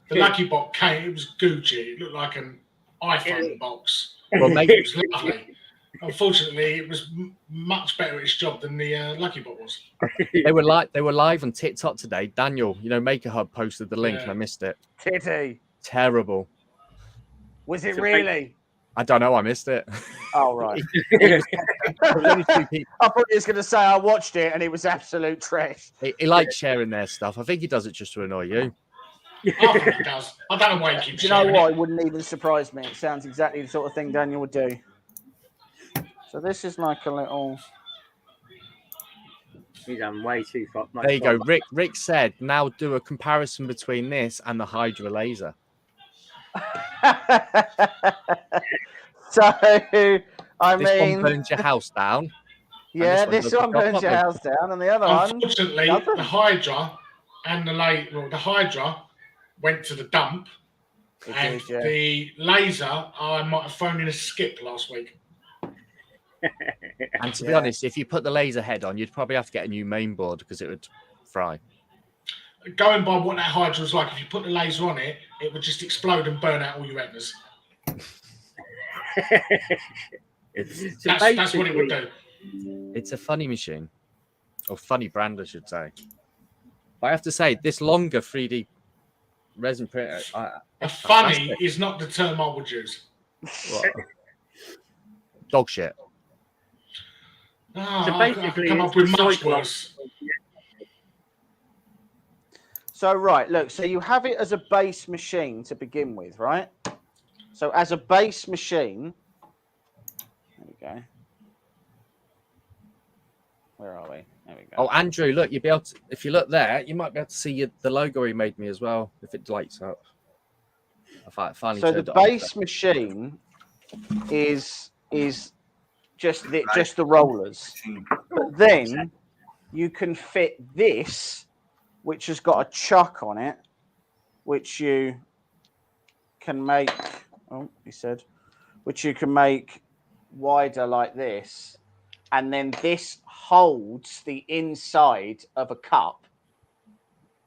The Lucky Bot it was Gucci. It looked like an iPhone box. Well, maybe it was lovely. Unfortunately, it was much better at its job than the Lucky Bot was. They were live on TikTok today. Daniel, Maker Hub posted the link and I missed it. Titty. Terrible. Was it really? I don't know. I missed it. Oh, right. There was only 2 people. I thought he was going to say I watched it and it was absolute trash. He likes sharing their stuff. I think he does it just to annoy you. I think he does. I don't know why he keeps You know sharing what? it. It wouldn't even surprise me. It sounds exactly the sort of thing Daniel would do. So this is like a little... He's done way too far. There you go. Rick said, now do a comparison between this and the Hydra laser. So, This one burns your house down. Yeah, this this one one doesn't burns your go house down, and the other one... Unfortunately, nothing. the Hydra and the Hydra went to the dump, It and did, yeah. the laser I might have thrown in a skip last week. And to be honest, if you put the laser head on, you'd probably have to get a new main board because it would fry. Going by what that Hydra was like, if you put the laser on it, it would just explode and burn out all your retinas. That's what it would do. It's a funny machine, or funny brand, I should say. But I have to say, this longer 3D resin printer. Funny is not the term I would use. Dog shit. So I basically, come up with much worse. So, right, look, so you have it as a base machine to begin with, right? So, as a base machine, there we go. Where are we? There we go. Oh, Andrew, look, you'll be able to, if you look there, you might be able to see the logo he made me as well, if it lights up. I finally So, the turned it on. base machine is just the rollers. But then you can fit this, which has got a chuck on it, which you can make, which you can make wider like this. And then this holds the inside of a cup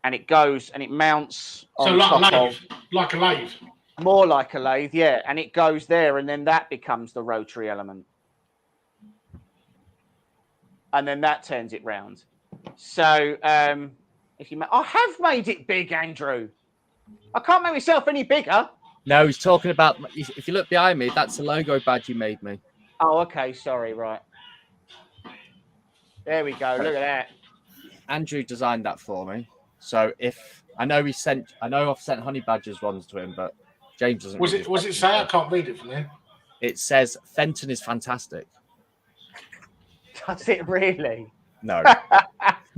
and it goes and it mounts on So like a top lathe, of, like a lathe. more like a lathe, yeah. And it goes there and then that becomes the rotary element. And then that turns it round. So, I have made it big, Andrew. I can't make myself any bigger. No, he's talking about, if you look behind me, that's the logo badge you made me. Oh, okay. Sorry. Right. There we go. Look at that. Andrew designed that for me. So I know I've sent honey badgers ones to him, but James doesn't. Was it say? I can't read it from there. It says Fenton is fantastic. Does it really? No.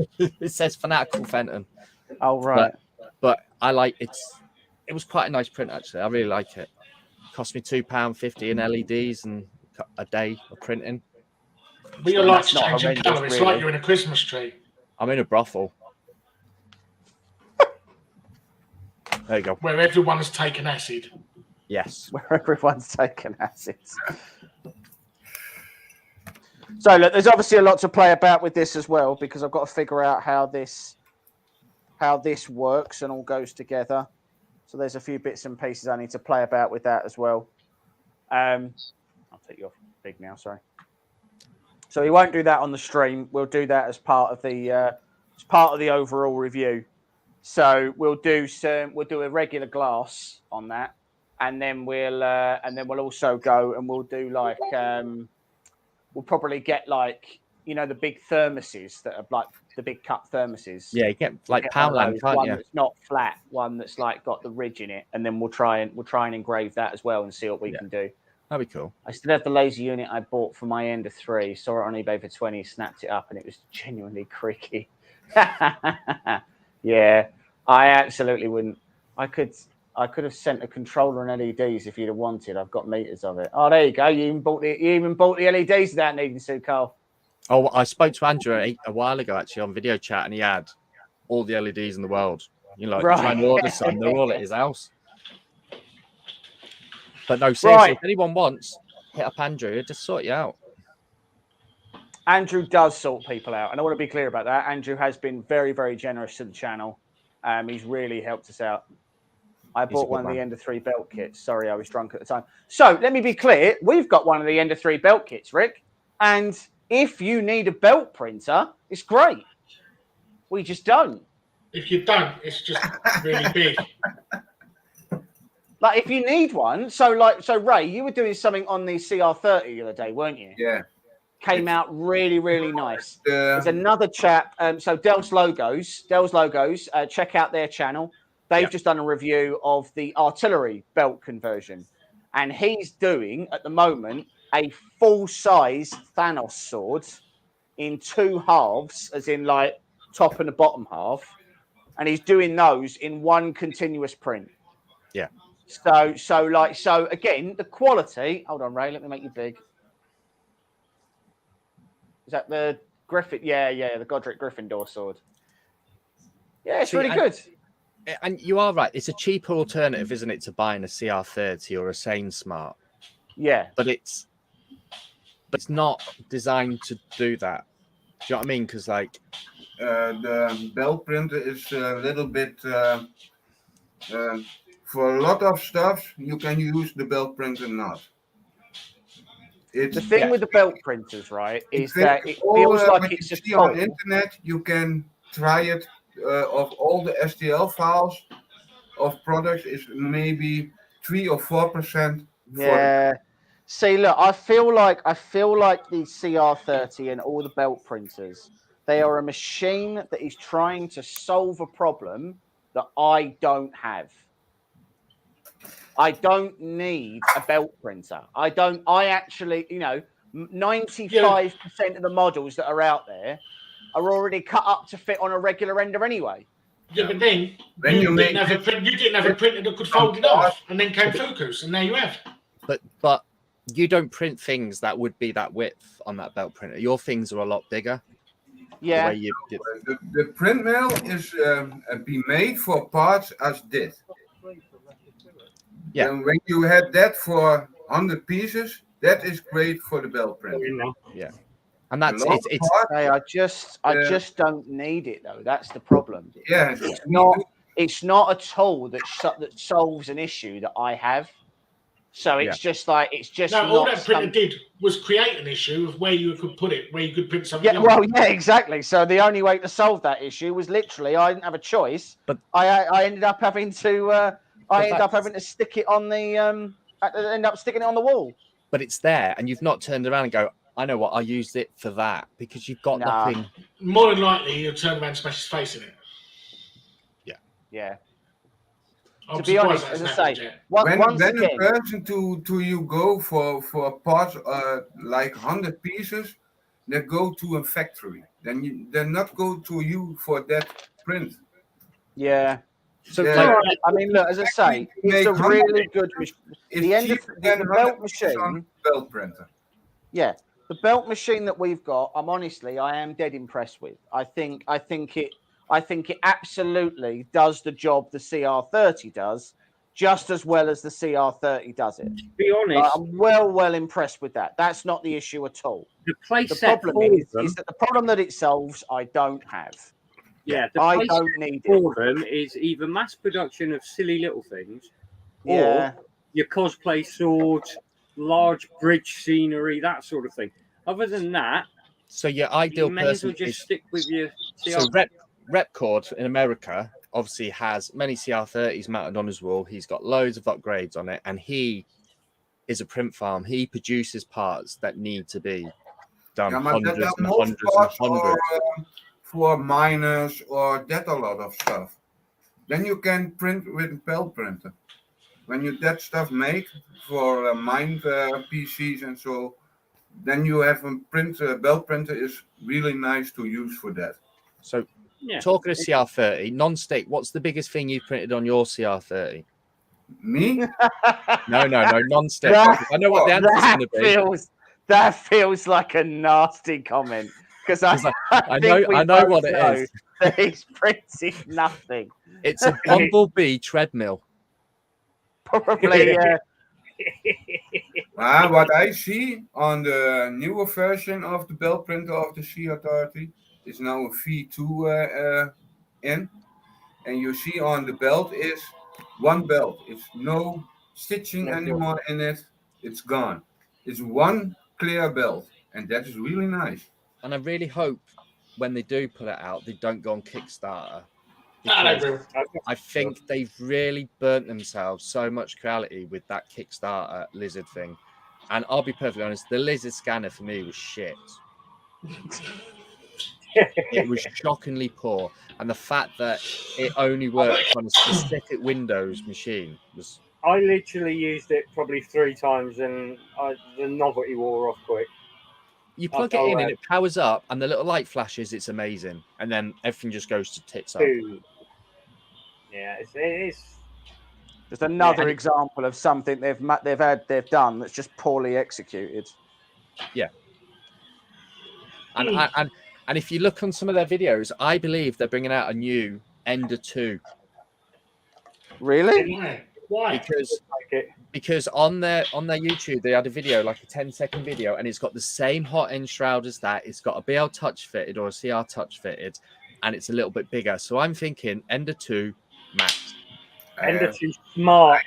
It says fanatical Fenton. Oh, right. But I like it was quite a nice print actually. I really like it. Cost me £2.50 in LEDs and a day of printing. But your light's That's not changing horrendous, colour. It's really. like you're in a Christmas tree. I'm in a brothel. There you go. Where everyone has taken acid. Yes. Where everyone's taken acids. So look, there's obviously a lot to play about with this as well because I've got to figure out how this works and all goes together. So there's a few bits and pieces I need to play about with that as well. I'll take you off big now. Sorry. So we won't do that on the stream. We'll do that as part of the overall review. So we'll do a regular glass on that, and then we'll also go and we'll do like we'll probably get like the big thermoses that are like the big cup thermoses. Yeah, you get like Poundland, can't one you? that's not flat, one that's like got the ridge in it, and then we'll try and engrave that as well and see what we can do. That'd be cool. I still have the laser unit I bought for my Ender 3. Saw it on eBay for 20, snapped it up, and it was genuinely creaky. Yeah, I absolutely wouldn't. I could have sent a controller and LEDs if you'd have wanted. I've got meters of it. Oh, there you go. You even bought the LEDs without needing to, Carl. Oh, I spoke to Andrew a while ago actually on video chat, and he had all the LEDs in the world. Right. Trying to order some, they're all at his house. But no, seriously, if anyone wants, hit up Andrew. He'll just sort you out. Andrew does sort people out, and I want to be clear about that. Andrew has been very, very generous to the channel. He's really helped us out. I bought one of the Ender 3 belt kits. Sorry, I was drunk at the time. So let me be clear. We've got one of the Ender 3 belt kits, Rick, and If you need a belt printer, it's great. We just don't. If you don't, it's just really big. Like if you need one, so Ray, you were doing something on the CR30 the other day, weren't you? Yeah. Came out really, really nice. There's another chap. So Dell's Logos. Check out their channel. They've just done a review of the artillery belt conversion, and he's doing at the moment a full-size Thanos sword in 2 halves, as in like top and the bottom half, and he's doing those in 1 continuous print. Yeah. So again, the quality. Hold on, Ray. Let me make you big. Is that the Griffin? Yeah, the Godric Gryffindor sword. Yeah, it's really good. And you are right. It's a cheaper alternative, isn't it, to buying a CR30 or a Sane Smart? Yeah. But it's not designed to do that. Do you know what I mean? Because like the belt printer is a little bit for a lot of stuff you can use the belt printer not. The thing with the belt printers, right, is that it feels like it's a tool. On the internet, you can try it of all the STL files of products is maybe 3 or 4%. Yeah. See, look, I feel like the CR30 and all the belt printers, they are a machine that is trying to solve a problem that I don't have. I don't need a belt printer. I actually, 95% of the models that are out there are already cut up to fit on a regular ender anyway. Yeah, but then you didn't have a printer that could fold it off, and then came Focus, and now you have. But you don't print things that would be that width on that belt printer. Your things are a lot bigger. Yeah. The print mill is be made for parts as this. Yeah. And when you had that for 100 pieces, that is great for the belt printer. Yeah. And that's it's hey, I just don't need it though. That's the problem. Yeah. It's not a tool that solves an issue that I have. So it's just like all that printer did was create an issue of where you could put it, where you could print something. Yeah, well, yeah, exactly. So the only way to solve that issue was literally I didn't have a choice, but I ended up having to stick it on the end up sticking it on the wall. But it's there, and you've not turned around and go, I know what, I used it for that, because you've got nothing. More than likely, you'll turn around and smash his face in it. Yeah. I'm to be honest, as I say, when a person to you go for parts like 100 pieces, they go to a factory. Then they not go to you for that print. Yeah. So I mean, look, as I say, it's a really good machine. The belt machine. Belt printer. Yeah, the belt machine that we've got, I am dead impressed with. I think it absolutely does the job the CR30 does, just as well as the CR30 does it. To be honest, I'm well impressed with that. That's not the issue at all. The problem is that the problem that it solves, I don't have. Yeah, I don't need it. For them is either mass production of silly little things, or your cosplay swords, large bridge scenery, that sort of thing. Other than that, so your ideal you may person as well just stick with your CR. So Repcord in America obviously has many CR30s mounted on his wall. He's got loads of upgrades on it, and he is a print farm. He produces parts that need to be done hundreds and hundreds. For miners or that a lot of stuff. Then you can print with a belt printer. When you that stuff make for mine PCs and so, then you have a printer. Belt printer is really nice to use for that. So, talking of CR30, non-stick, what's the biggest thing you printed on your CR30? Me? No, non-stick. I know what the answer is going to be. That feels like a nasty comment. Because I know what it is. That he's printing nothing. It's a Bumblebee treadmill. Probably, yeah. What I see on the newer version of the belt printer of the CR30 is now a V2 in, and you see on the belt is one belt. It's no stitching anymore in it. It's gone. It's one clear belt. and that is really nice. And I really hope when they do put it out, they don't go on Kickstarter. I Because will. I think they've really burnt themselves so much quality with that Kickstarter lizard thing. And I'll be perfectly honest, the lizard scanner for me was shit. It was shockingly poor. And the fact that it only worked on a specific Windows machine was... I literally used it probably 3 times and the novelty wore off quick. You plug it in and it powers up and the little light flashes, it's amazing. And then everything just goes to tits up. Yeah, it's just another example of something they've done that's just poorly executed. Yeah. And if you look on some of their videos, I believe they're bringing out a new Ender 2. Really? Why? Because on their YouTube they had a video, like a 10-second video, and it's got the same hot end shroud as that. It's got a BL Touch fitted or a CR Touch fitted, and it's a little bit bigger. So I'm thinking Ender 2 Max. Ender 2 Smart.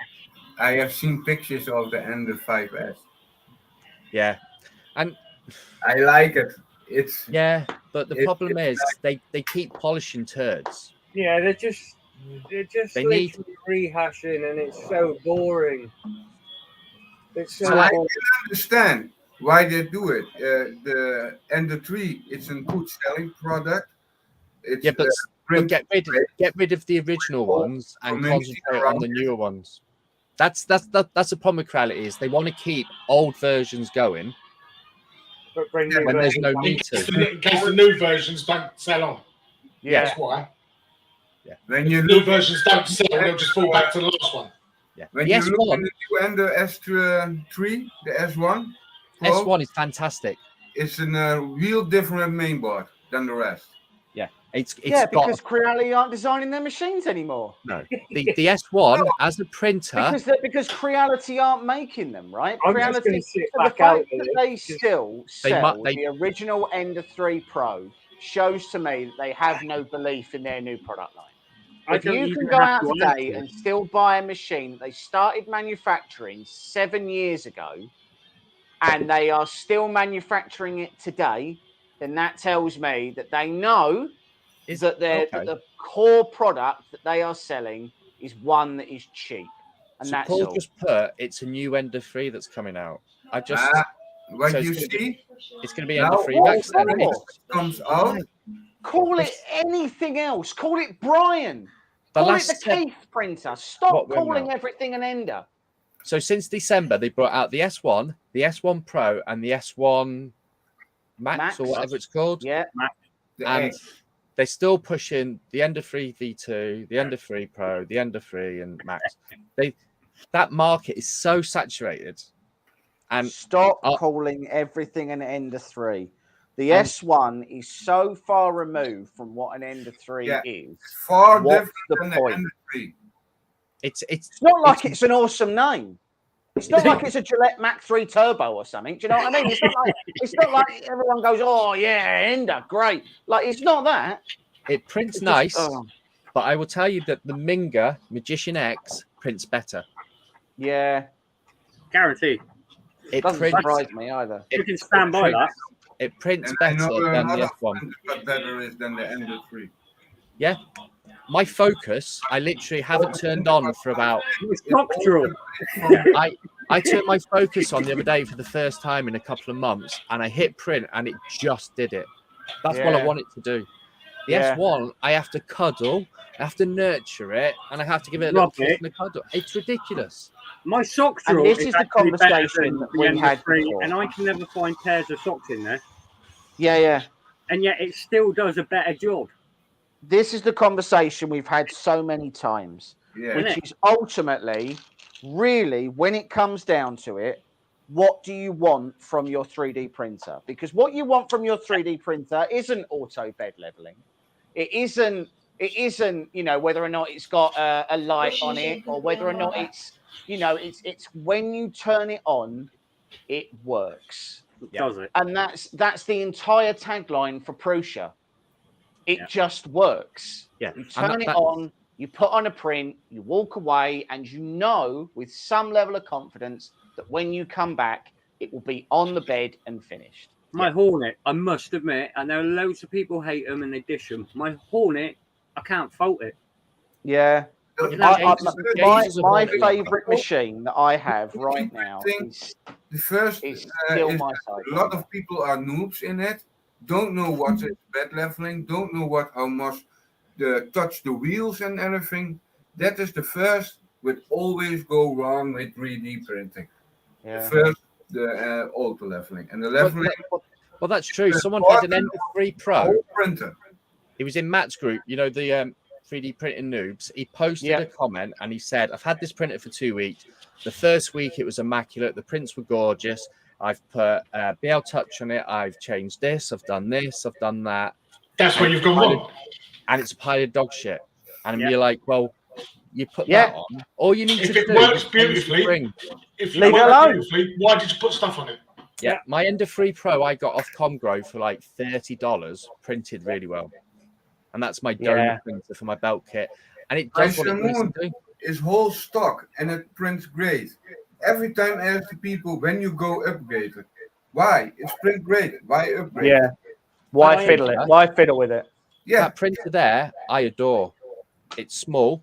I have seen pictures of the Ender 5S. Yeah, and I like it. But the problem is they keep polishing turds. Yeah, they're just rehashing, and it's so boring. It's so I can understand why they do it. The Ender 3, it's a good selling product. It's, but get rid of the original ones and concentrate on the newer ones. That's the problem with quality, is they want to keep old versions going, but when there's no need to. In case the new versions don't sell on. Yeah. That's why. Yeah. When you new versions don't sell, they'll just fall back to the last one. Yeah. When you look at the new Ender S3, the S1 Pro, S1 is fantastic. It's a real different mainboard than the rest. Yeah. It's because Creality aren't designing their machines anymore. No, the S1 as a printer, because Creality aren't making them, right? I'm Creality, just going to sit the back fact out that they still sell the original Ender 3 Pro shows to me that they have no belief in their new product line. If you can go out today and still buy a machine that they started manufacturing 7 years ago, and they are still manufacturing it today, then that tells me that they know that the core product that they are selling is one that is cheap. And that's Paul all. just put it's a new Ender 3 that's coming out. It's going to be Ender 3 Max then. Comes out. Call it anything else. Call it Brian. Call it the Keith printer. Stop calling everything an Ender. So since December, they brought out the S1, the S1 Pro, and the S1 Max or whatever it's called. Yeah, Max. And they're still pushing the Ender 3 V2, the Ender 3 Pro, the Ender 3 and Max. That market is so saturated. And stop calling everything an Ender 3. The S1 is so far removed from what an Ender 3 is. Far different than the Ender 3. It's not like it's an awesome name. It's not like it's a Gillette Mach 3 Turbo or something. Do you know what I mean? It's not like everyone goes, "Oh yeah, Ender, great." Like it's not that. It prints nice, but I will tell you that the Minga Magician X prints better. Yeah, guaranteed. It doesn't surprise me either. You can stand by that. It prints better than the S1. But better is than the Ender 3. Yeah. My Focus, I literally haven't turned on for about... I turned my Focus on the other day for the first time in a couple of months, and I hit print, and it just did it. That's what I want it to do. The S1, I have to cuddle, I have to nurture it, and I have to give it a little kiss and a cuddle. It's ridiculous. My sock drawer is the conversation that we had before. And I can never find pairs of socks in there. Yeah. And yet it still does a better job. This is the conversation we've had so many times, which is ultimately, really, when it comes down to it, what do you want from your 3D printer? Because what you want from your 3D printer isn't auto bed leveling. It isn't, whether or not it's got a light on it, or whether or not it's, it's when you turn it on, it works. Does it? And that's the entire tagline for Prusa. It just works. Yeah. You turn it on, you put on a print, you walk away, and you know with some level of confidence that when you come back, it will be on the bed and finished. My Hornet, I must admit, and there are loads of people hate them and they dish them. My Hornet, I can't fault it. Yeah. James My favourite machine that I have right now is the first. still Is my a lot of people are noobs in it. Don't know what is bed leveling. Don't know how much touch the wheels and everything. That is the first. Would always go wrong with 3D printing. Yeah. The first, the auto leveling and the leveling. Well, that's true. Someone had an Ender 3 Pro printer. He was in Matt's group, you know, the 3D printing noobs. He posted a comment and he said, I've had this printed for 2 weeks. The first week it was immaculate. The prints were gorgeous. I've put BL Touch on it. I've changed this. I've done this. I've done that. That's where you've gone wrong. And it's a pile of dog shit. And you're like, well, you put Yeah. that on. All you need If to it do works is beautifully, if Leave it it works alone. beautifully, why did you put stuff on it? Yeah, my Ender 3 Pro I got off Comgrow for like $30, printed really well. And that's my donor printer for my belt kit. And it does what it needs to do. It's whole stock and it prints great. Every time I ask the people when you go upgrade it, why? It's print great. Why upgrade? Yeah. Why fiddle it? Why fiddle with it? Yeah. That printer there, I adore. It's small,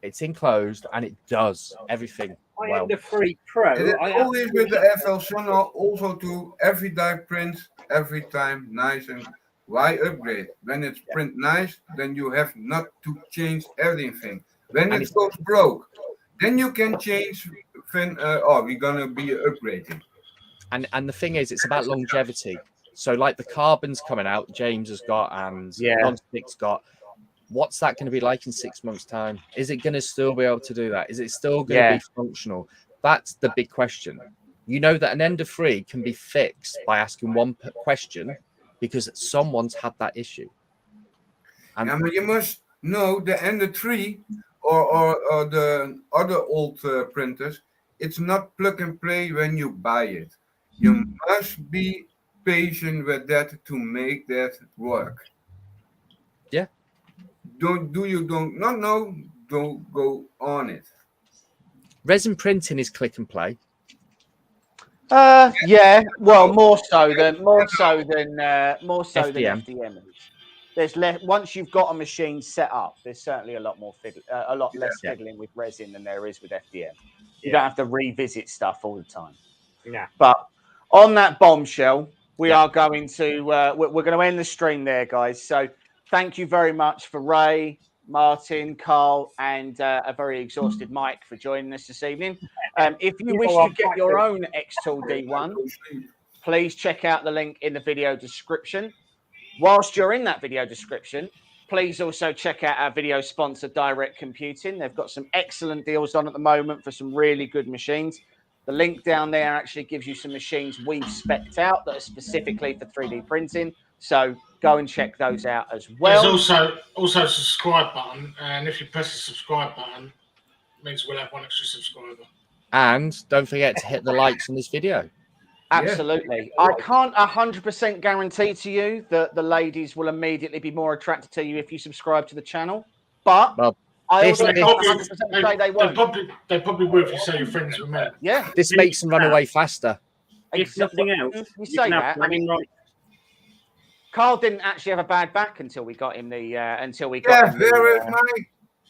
it's enclosed, and it does everything I well. am the 3 Pro. And it's I always with the FL Sonar also to every die print every time nice. And why upgrade? When it's print nice, then you have not to change everything. When it goes broke, then you can change. We're gonna be upgrading. And the thing is, it's about longevity. So like the carbon's coming out, James has got, and Non-Stick's got. What's that going to be like in 6 months' time? Is it going to still be able to do that? Is it still going to be functional? That's the big question. You know that an Ender 3 can be fixed by asking one question because someone's had that issue. And but you must know the Ender 3 or the other old printers, it's not plug and play when you buy it. You must be patient with that to make that work. Yeah. Don't go on it. Resin printing is click and play. Yeah. Well, more so than FDM is. There's less once you've got a machine set up. There's certainly a lot more less fiddling with resin than there is with FDM. You don't have to revisit stuff all the time. Yeah. But on that bombshell, we are going to we're going to end the stream there, guys. So thank you very much for Ray, Martin, Carl, and a very exhausted Mike for joining us this evening. If you wish to get your own xTool D1, please check out the link in the video description. Whilst you're in that video description, please also check out our video sponsor, Direct Computing. They've got some excellent deals on at the moment for some really good machines. The link down there actually gives you some machines we've spec'd out that are specifically for 3D printing. So go and check those out as well. There's also a subscribe button, and if you press the subscribe button, it means we'll have one extra subscriber. And don't forget to hit the likes on this video. Absolutely. I can't 100% guarantee to you that the ladies will immediately be more attracted to you if you subscribe to the channel, but I also can't 100% say they won't. They probably will if you say you're friends with me. Yeah. This makes them run away faster. If nothing else, you say that. I mean, Carl didn't actually have a bad back until we got him the Where is my?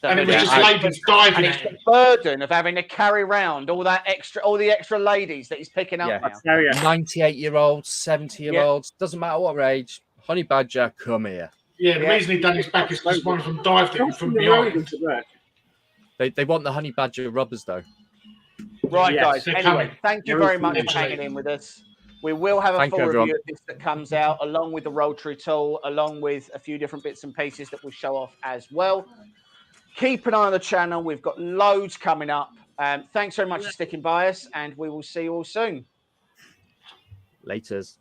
And it was just ladies diving and at it's him. the burden of having to carry around all the extra ladies that he's picking up now. 98-year-olds, 70-year-olds, doesn't matter what age. Honey Badger, come here. Yeah, the reason he done his back is because one of them dived at him from behind. They want the Honey Badger rubbers, though. Right, guys. Anyway, thank you very much for hanging in with us. We will have a full review of this that comes out, along with the Roll True tool, along with a few different bits and pieces that we'll show off as well. Keep an eye on the channel. We've got loads coming up. Thanks very much for sticking by us, and we will see you all soon. Laters.